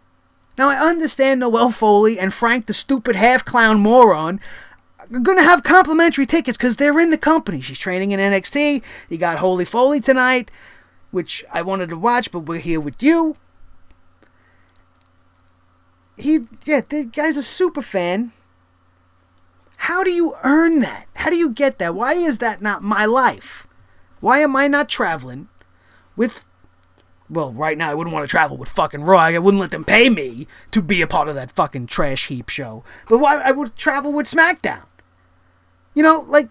Now I understand Noelle Foley and Frank the stupid half-clown moron are going to have complimentary tickets because they're in the company. She's training in NXT. You got Holy Foley tonight, which I wanted to watch, but we're here with you. The guy's a super fan. How do you earn that? How do you get that? Why is that not my life? Why am I not traveling with... Well, right now I wouldn't want to travel with fucking Raw. I wouldn't let them pay me to be a part of that fucking trash heap show. But why I would travel with SmackDown? You know, like,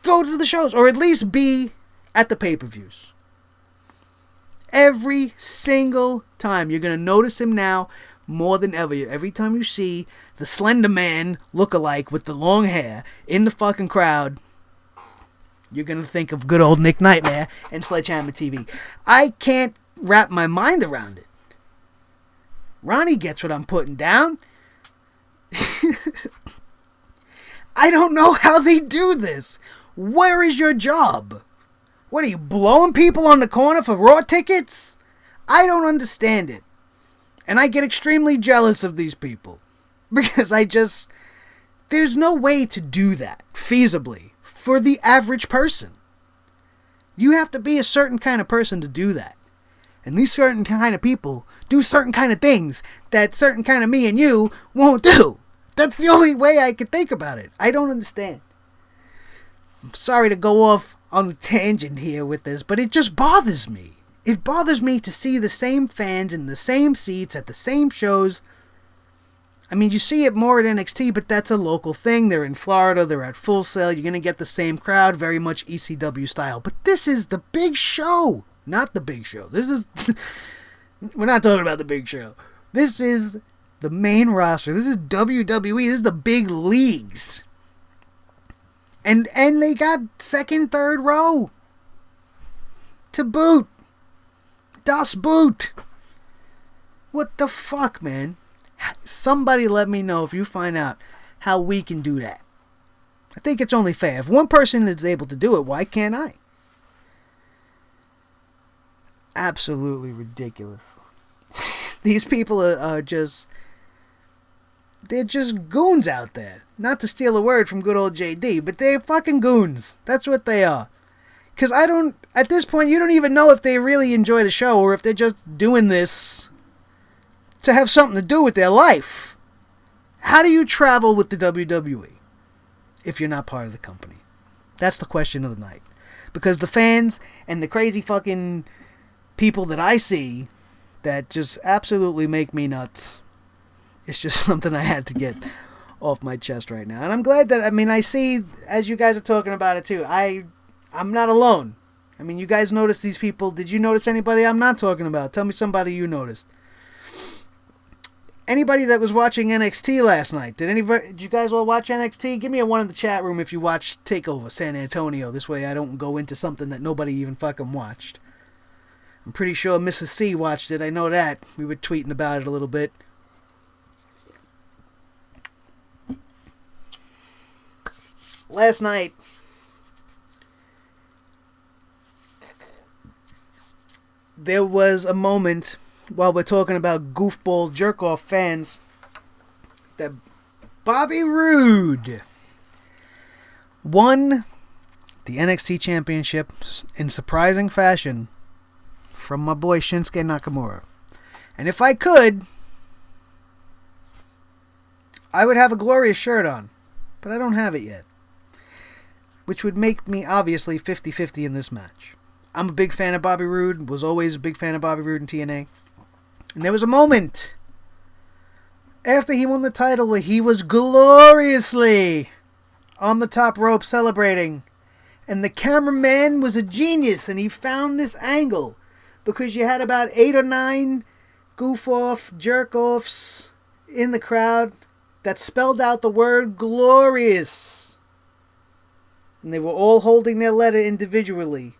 go to the shows. Or at least be at the pay-per-views. Every single time. You're going to notice him now more than ever. Every time you see the Slender Man look-alike with the long hair in the fucking crowd, you're going to think of good old Nick Nightmare and Sledgehammer TV. I can't wrap my mind around it. Ronnie gets what I'm putting down. I don't know how they do this. Where is your job? What are you, blowing people on the corner for Raw tickets? I don't understand it. And I get extremely jealous of these people. Because there's no way to do that feasibly for the average person. You have to be a certain kind of person to do that. And these certain kind of people do certain kind of things that certain kind of me and you won't do. That's the only way I could think about it. I don't understand. I'm sorry to go off on a tangent here with this, but it just bothers me. It bothers me to see the same fans in the same seats at the same shows. I mean, you see it more at NXT, but that's a local thing. They're in Florida. They're at Full Sail. You're going to get the same crowd, very much ECW style. But this is the big show, not the big show. This is... We're not talking about the big show. This is the main roster. This is WWE. This is the big leagues. And they got second, third row. To boot. Das Boot. What the fuck, man? Somebody let me know if you find out how we can do that. I think it's only fair. If one person is able to do it, why can't I? Absolutely ridiculous. These people are just... They're just goons out there. Not to steal a word from good old JD, but they're fucking goons. That's what they are. Because at this point, you don't even know if they really enjoy the show or if they're just doing this to have something to do with their life. How do you travel with the WWE if you're not part of the company? That's the question of the night. Because the fans and the crazy fucking people that I see that just absolutely make me nuts, it's just something I had to get off my chest right now. And I'm glad that, I see, as you guys are talking about it too, I'm not alone. I mean, you guys notice these people. Did you notice anybody I'm not talking about? Tell me somebody you noticed. Anybody that was watching NXT last night? Did you guys all watch NXT? Give me a one in the chat room if you watched TakeOver San Antonio. This way I don't go into something that nobody even fucking watched. I'm pretty sure Mrs. C watched it. I know that. We were tweeting about it a little bit. Last night, there was a moment, while we're talking about goofball jerk-off fans, that Bobby Roode won the NXT Championship in surprising fashion from my boy Shinsuke Nakamura. And if I could, I would have a glorious shirt on. But I don't have it yet. Which would make me obviously 50-50 in this match. I'm a big fan of Bobby Roode. Was always a big fan of Bobby Roode in TNA. And there was a moment after he won the title where he was gloriously on the top rope celebrating. And the cameraman was a genius, and he found this angle because you had about 8 or 9 goof-off, jerk-offs in the crowd that spelled out the word glorious. And they were all holding their letter individually.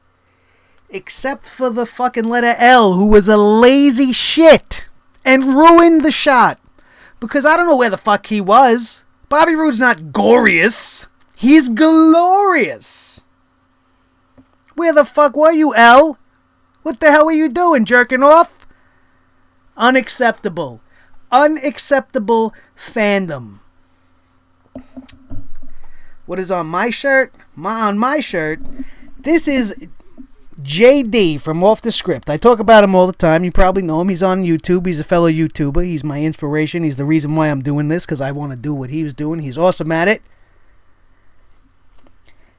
Except for the fucking letter L, who was a lazy shit and ruined the shot. Because I don't know where the fuck he was. Bobby Roode's not glorious. He's glorious. Where the fuck were you, L? What the hell were you doing, jerking off? Unacceptable. Unacceptable fandom. What is on my shirt? On my shirt, this is JD from Off the Script. I talk about him all the time. You probably know him. He's on YouTube. He's a fellow YouTuber. He's my inspiration. He's the reason why I'm doing this, because I want to do what he was doing. He's awesome at it.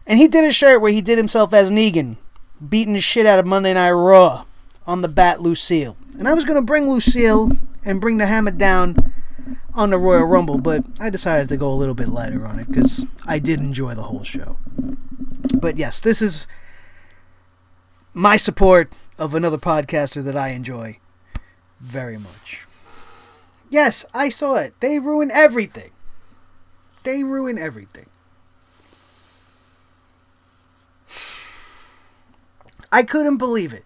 And he did a shirt where he did himself as Negan, beating the shit out of Monday Night Raw on the Bat Lucille. And I was going to bring Lucille and bring the hammer down on the Royal Rumble, but I decided to go a little bit lighter on it because I did enjoy the whole show. But yes, this is my support of another podcaster that I enjoy very much. Yes, I saw it. They ruin everything. They ruin everything. I couldn't believe it.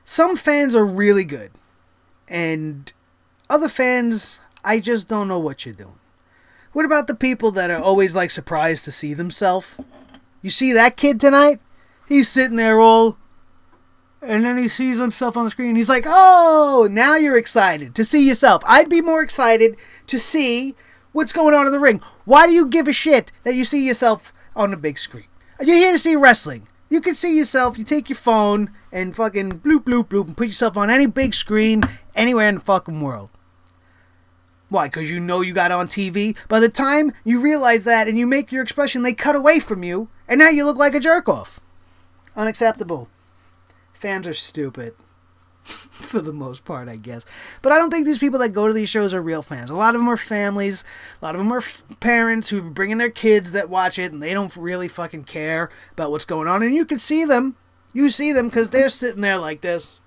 Some fans are really good. And other fans, I just don't know what you're doing. What about the people that are always like surprised to see themselves? You see that kid tonight? He's sitting there all... And then he sees himself on the screen. He's like, oh, now you're excited to see yourself. I'd be more excited to see what's going on in the ring. Why do you give a shit that you see yourself on the big screen? You're here to see wrestling. You can see yourself, you take your phone and fucking bloop, bloop, bloop, and put yourself on any big screen anywhere in the fucking world. Why? Because you know you got on TV? By the time you realize that and you make your expression, they cut away from you, and now you look like a jerk-off. Unacceptable. Fans are stupid. For the most part, I guess. But I don't think these people that go to these shows are real fans. A lot of them are families. A lot of them are parents who are bringing their kids that watch it, and they don't really fucking care about what's going on. And you can see them. You see them because they're sitting there like this.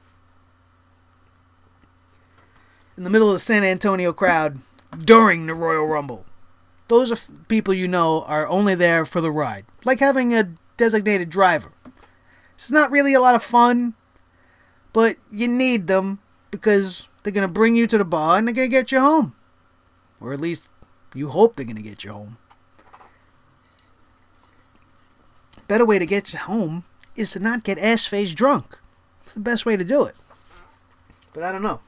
In the middle of the San Antonio crowd during the Royal Rumble. Those are people you know are only there for the ride. Like having a designated driver. It's not really a lot of fun. But you need them because they're going to bring you to the bar and they're going to get you home. Or at least you hope they're going to get you home. Better way to get you home is to not get ass-faced drunk. It's the best way to do it. But I don't know.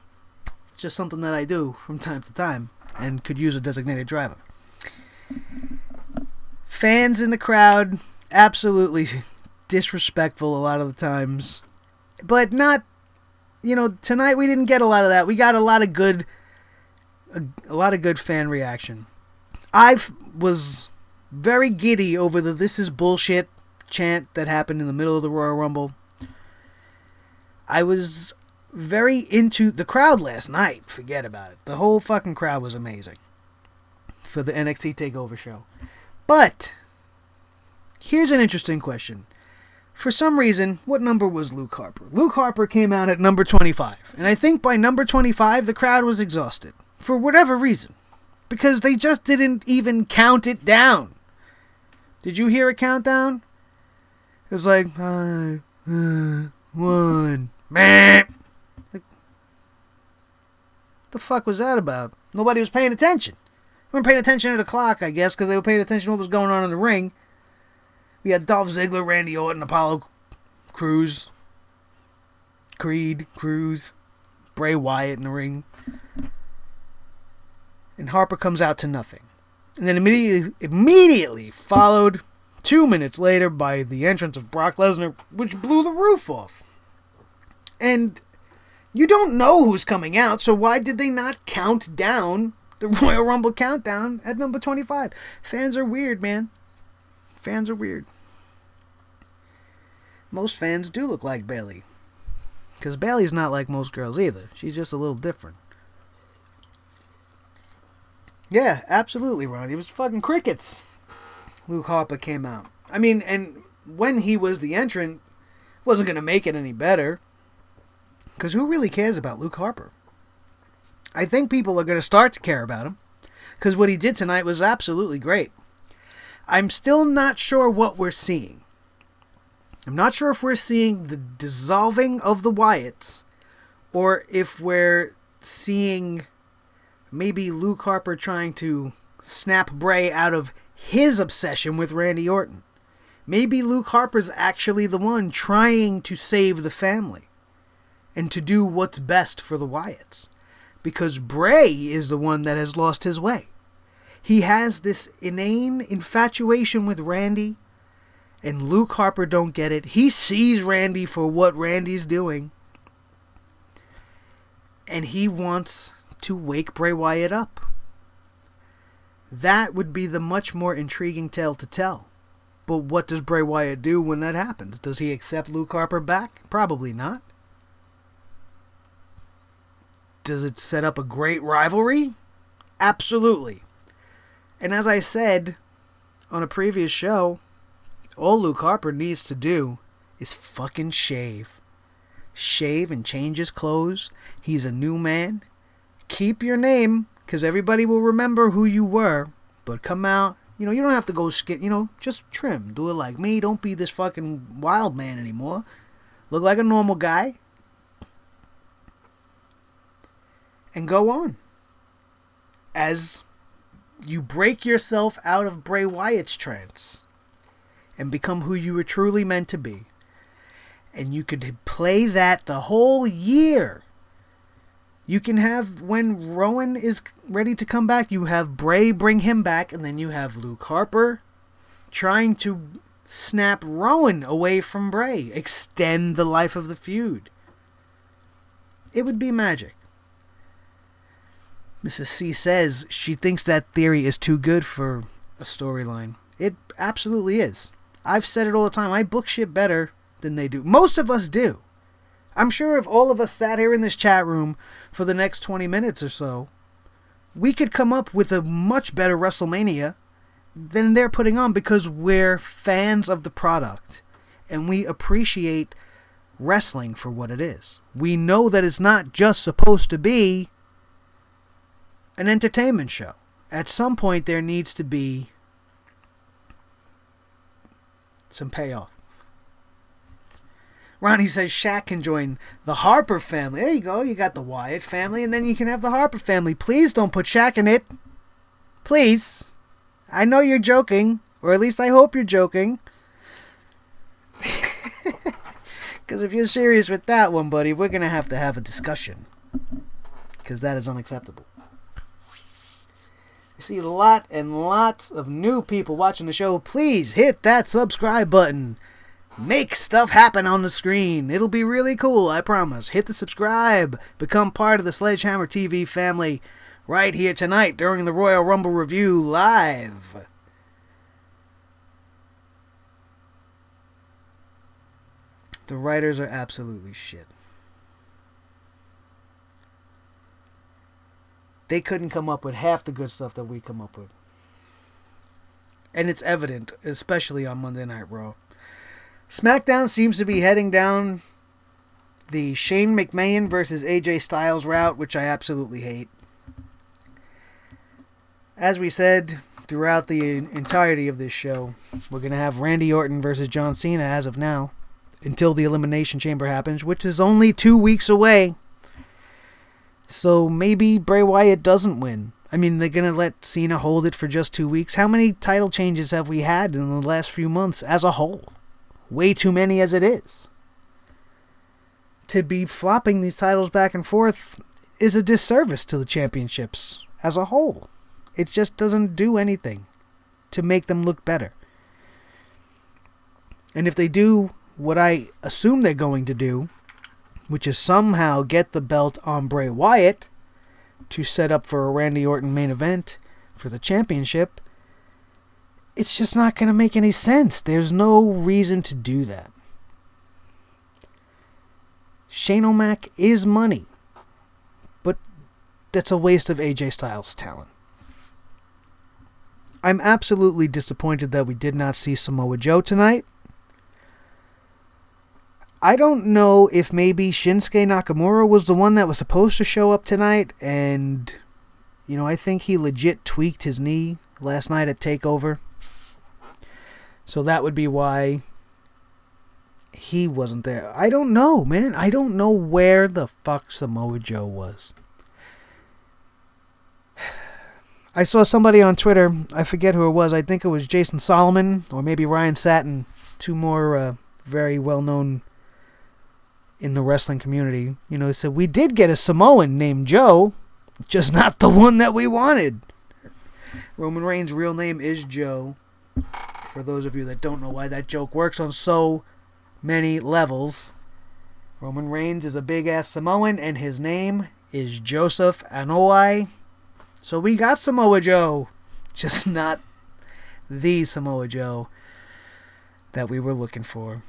It's just something that I do from time to time and could use a designated driver. Fans in the crowd, absolutely disrespectful a lot of the times. But not... You know, tonight we didn't get a lot of that. We got a lot of good fan reaction. I was very giddy over the "this is bullshit" chant that happened in the middle of the Royal Rumble. I was very into the crowd last night. Forget about it. The whole fucking crowd was amazing for the NXT TakeOver show. But here's an interesting question. For some reason, what number was Luke Harper? Luke Harper came out at number 25. And I think by number 25, the crowd was exhausted. For whatever reason. Because they just didn't even count it down. Did you hear a countdown? It was like, 5, 1, meh. Like, what the fuck was that about? Nobody was paying attention. They weren't paying attention to the clock, I guess, because they were paying attention to what was going on in the ring. We had Dolph Ziggler, Randy Orton, Apollo Crews, Bray Wyatt in the ring. And Harper comes out to nothing. And then immediately followed 2 minutes later by the entrance of Brock Lesnar, which blew the roof off. And you don't know who's coming out, so why did they not count down the Royal Rumble countdown at number 25? Fans are weird, man. Fans are weird. Most fans do look like Bayley. Because Bayley's not like most girls either. She's just a little different. Yeah, absolutely, Ron. It was fucking crickets. Luke Harper came out. I mean, and when he was the entrant, wasn't going to make it any better. Because who really cares about Luke Harper? I think people are going to start to care about him. Because what he did tonight was absolutely great. I'm still not sure what we're seeing. I'm not sure if we're seeing the dissolving of the Wyatts, or if we're seeing maybe Luke Harper trying to snap Bray out of his obsession with Randy Orton. Maybe Luke Harper's actually the one trying to save the family and to do what's best for the Wyatts. Because Bray is the one that has lost his way. He has this inane infatuation with Randy, and Luke Harper don't get it. He sees Randy for what Randy's doing, and he wants to wake Bray Wyatt up. That would be the much more intriguing tale to tell. But what does Bray Wyatt do when that happens? Does he accept Luke Harper back? Probably not. Does it set up a great rivalry? Absolutely. And as I said on a previous show, all Luke Harper needs to do is fucking shave. Shave and change his clothes. He's a new man. Keep your name, because everybody will remember who you were. But come out. You don't have to go just trim. Do it like me. Don't be this fucking wild man anymore. Look like a normal guy. And go on. As you break yourself out of Bray Wyatt's trance and become who you were truly meant to be. And you could play that the whole year. You can have, when Rowan is ready to come back, you have Bray bring him back, and then you have Luke Harper trying to snap Rowan away from Bray. Extend the life of the feud. It would be magic. Mrs. C says she thinks that theory is too good for a storyline. It absolutely is. I've said it all the time. I book shit better than they do. Most of us do. I'm sure if all of us sat here in this chat room for the next 20 minutes or so, we could come up with a much better WrestleMania than they're putting on, because we're fans of the product and we appreciate wrestling for what it is. We know that it's not just supposed to be an entertainment show. At some point there needs to be some payoff. Ronnie says Shaq can join the Harper family. There you go. You got the Wyatt family, and then you can have the Harper family. Please don't put Shaq in it. Please. I know you're joking, or at least I hope you're joking. Because if you're serious with that one, buddy, we're going to have a discussion. Because that is unacceptable. I see a lot and lots of new people watching the show. Please hit that subscribe button. Make stuff happen on the screen. It'll be really cool, I promise. Hit the subscribe. Become part of the SledgeHammer TV family right here tonight during the Royal Rumble review live. The writers are absolutely shit. They couldn't come up with half the good stuff that we come up with. And it's evident, especially on Monday Night Raw. SmackDown seems to be heading down the Shane McMahon versus AJ Styles route, which I absolutely hate. As we said throughout the entirety of this show, we're going to have Randy Orton versus John Cena as of now, until the Elimination Chamber happens, which is only 2 weeks away. So maybe Bray Wyatt doesn't win. I mean, they're going to let Cena hold it for just 2 weeks. How many title changes have we had in the last few months as a whole? Way too many as it is. To be flopping these titles back and forth is a disservice to the championships as a whole. It just doesn't do anything to make them look better. And if they do what I assume they're going to do, which is somehow get the belt on Bray Wyatt to set up for a Randy Orton main event for the championship, it's just not going to make any sense. There's no reason to do that. Shane O'Mac is money, but that's a waste of AJ Styles' talent. I'm absolutely disappointed that we did not see Samoa Joe tonight. I don't know if maybe Shinsuke Nakamura was the one that was supposed to show up tonight, and, I think he legit tweaked his knee last night at TakeOver. So that would be why he wasn't there. I don't know, man. I don't know where the fuck Samoa Joe was. I saw somebody on Twitter, I forget who it was, I think it was Jason Solomon, or maybe Ryan Satin, two more very well-known in the wrestling community, said, we did get a Samoan named Joe, just not the one that we wanted. Roman Reigns' real name is Joe. For those of you that don't know why that joke works on so many levels, Roman Reigns is a big-ass Samoan, and his name is Joseph Anoa'i. So we got Samoa Joe, just not the Samoa Joe that we were looking for.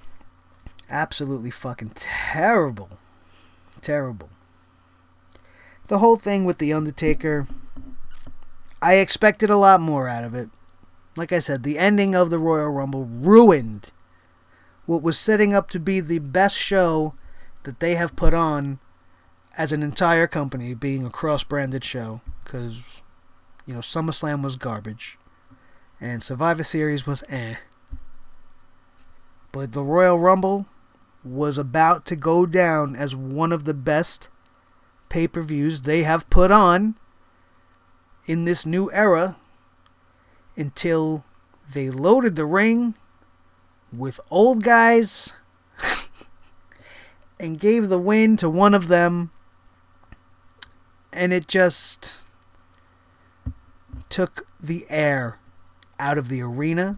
Absolutely fucking terrible. Terrible. The whole thing with The Undertaker, I expected a lot more out of it. Like I said, the ending of the Royal Rumble ruined what was setting up to be the best show that they have put on as an entire company, being a cross-branded show. Because, SummerSlam was garbage. And Survivor Series was eh. But the Royal Rumble was about to go down as one of the best pay-per-views they have put on in this new era, until they loaded the ring with old guys and gave the win to one of them, and it just took the air out of the arena,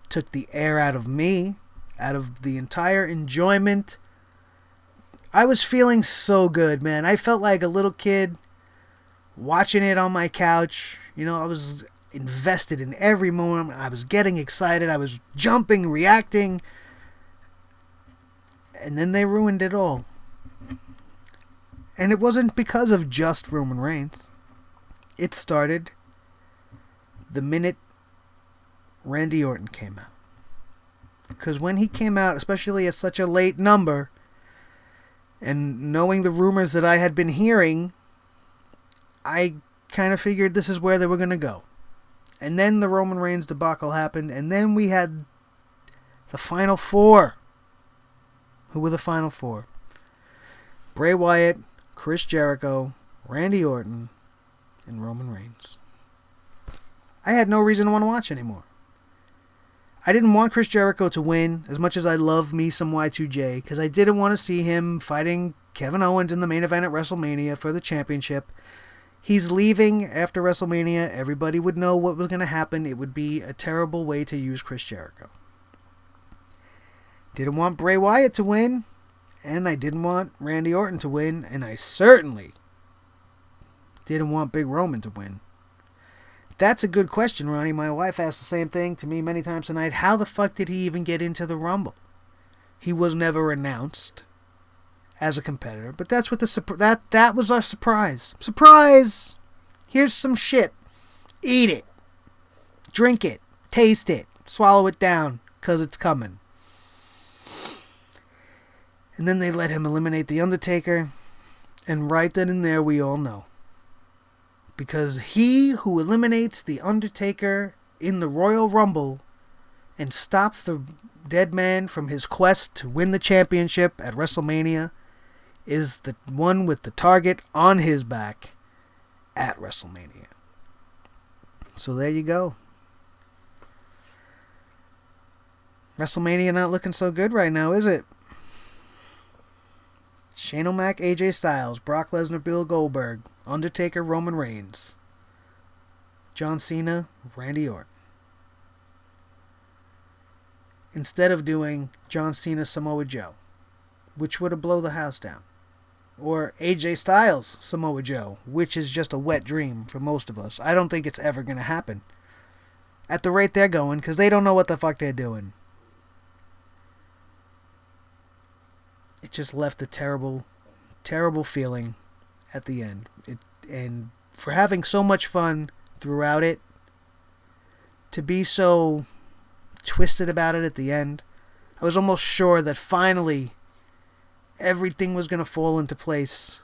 took the air out of me, out of the entire enjoyment. I was feeling so good, man. I felt like a little kid watching it on my couch. I was invested in every moment. I was getting excited. I was jumping, reacting. And then they ruined it all. And it wasn't because of just Roman Reigns. It started the minute Randy Orton came out. Because when he came out, especially at such a late number, and knowing the rumors that I had been hearing, I kind of figured this is where they were going to go. And then the Roman Reigns debacle happened, and then we had the Final Four. Who were the Final Four? Bray Wyatt, Chris Jericho, Randy Orton, and Roman Reigns. I had no reason to want to watch anymore. I didn't want Chris Jericho to win, as much as I love me some Y2J, because I didn't want to see him fighting Kevin Owens in the main event at WrestleMania for the championship. He's leaving after WrestleMania. Everybody would know what was going to happen. It would be a terrible way to use Chris Jericho. Didn't want Bray Wyatt to win, and I didn't want Randy Orton to win, and I certainly didn't want Big Roman to win. That's a good question, Ronnie. My wife asked the same thing to me many times tonight. How the fuck did he even get into the Rumble? He was never announced as a competitor, but that's what that was our surprise. Surprise! Here's some shit. Eat it. Drink it. Taste it. Swallow it down, 'cause it's coming. And then they let him eliminate The Undertaker, and right then and there we all know. Because he who eliminates The Undertaker in the Royal Rumble and stops the dead man from his quest to win the championship at WrestleMania is the one with the target on his back at WrestleMania. So there you go. WrestleMania not looking so good right now, is it? Shane O'Mac, AJ Styles, Brock Lesnar, Bill Goldberg, Undertaker, Roman Reigns, John Cena, Randy Orton. Instead of doing John Cena, Samoa Joe, which would have blown the house down. Or AJ Styles, Samoa Joe, which is just a wet dream for most of us. I don't think it's ever going to happen. At the rate they're going, because they don't know what the fuck they're doing. It just left a terrible, terrible feeling at the end. And for having so much fun throughout it, to be so twisted about it at the end, I was almost sure that finally everything was going to fall into place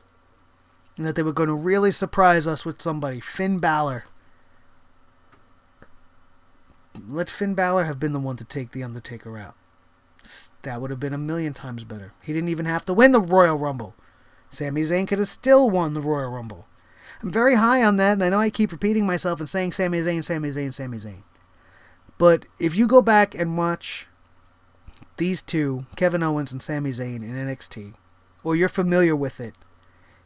and that they were going to really surprise us with somebody. Finn Balor. Let Finn Balor have been the one to take The Undertaker out. That would have been a million times better. He didn't even have to win the Royal Rumble. Sami Zayn could have still won the Royal Rumble. I'm very high on that, and I know I keep repeating myself and saying Sami Zayn, Sami Zayn, Sami Zayn. But if you go back and watch these two, Kevin Owens and Sami Zayn in NXT, or you're familiar with it,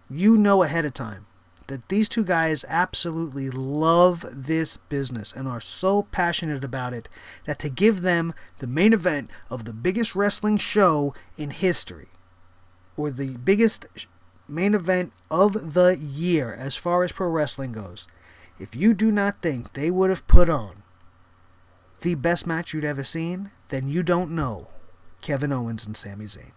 you know ahead of time that these two guys absolutely love this business and are so passionate about it that to give them the main event of the biggest wrestling show in history, or the biggest main event of the year as far as pro wrestling goes, if you do not think they would have put on the best match you'd ever seen, then you don't know Kevin Owens and Sami Zayn.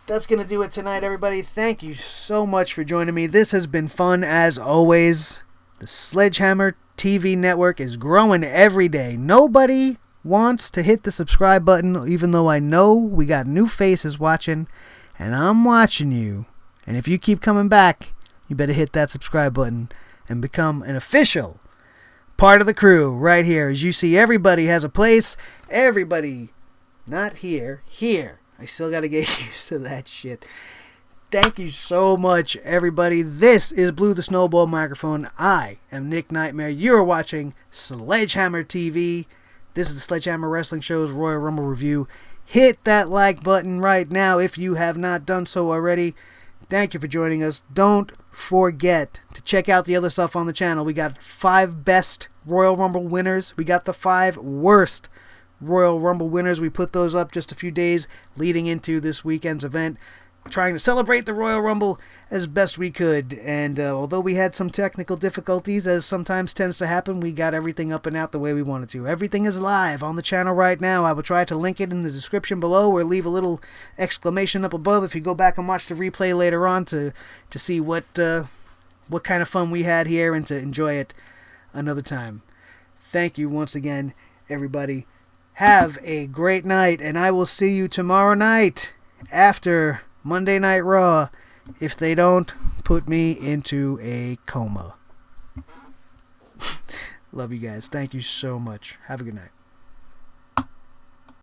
That's going to do it tonight, everybody. Thank you so much for joining me. This has been fun as always. The Sledgehammer TV network is growing every day. Nobody wants to hit the subscribe button, even though I know we got new faces watching, and I'm watching you. And if you keep coming back, you better hit that subscribe button and become an official part of the crew right here. As you see, everybody has a place. Everybody, not here, here. I still got to get used to that shit. Thank you so much, everybody. This is Blue the Snowball Microphone. I am Nick Nightmare. You're watching Sledgehammer TV. This is the Sledgehammer Wrestling Show's Royal Rumble review. Hit that like button right now if you have not done so already. Thank you for joining us. Don't forget to check out the other stuff on the channel. We got 5 best Royal Rumble winners. We got the 5 worst Royal Rumble winners. We put those up just a few days leading into this weekend's event, trying to celebrate the Royal Rumble as best we could. And although we had some technical difficulties, as sometimes tends to happen, we got everything up and out the way we wanted to. Everything is live on the channel right now. I will try to link it in the description below, or leave a little exclamation up above if you go back and watch the replay later on to see what kind of fun we had here and to enjoy it another time. Thank you once again, everybody. Have a great night, and I will see you tomorrow night after Monday Night Raw, if they don't put me into a coma. Love you guys. Thank you so much. Have a good night.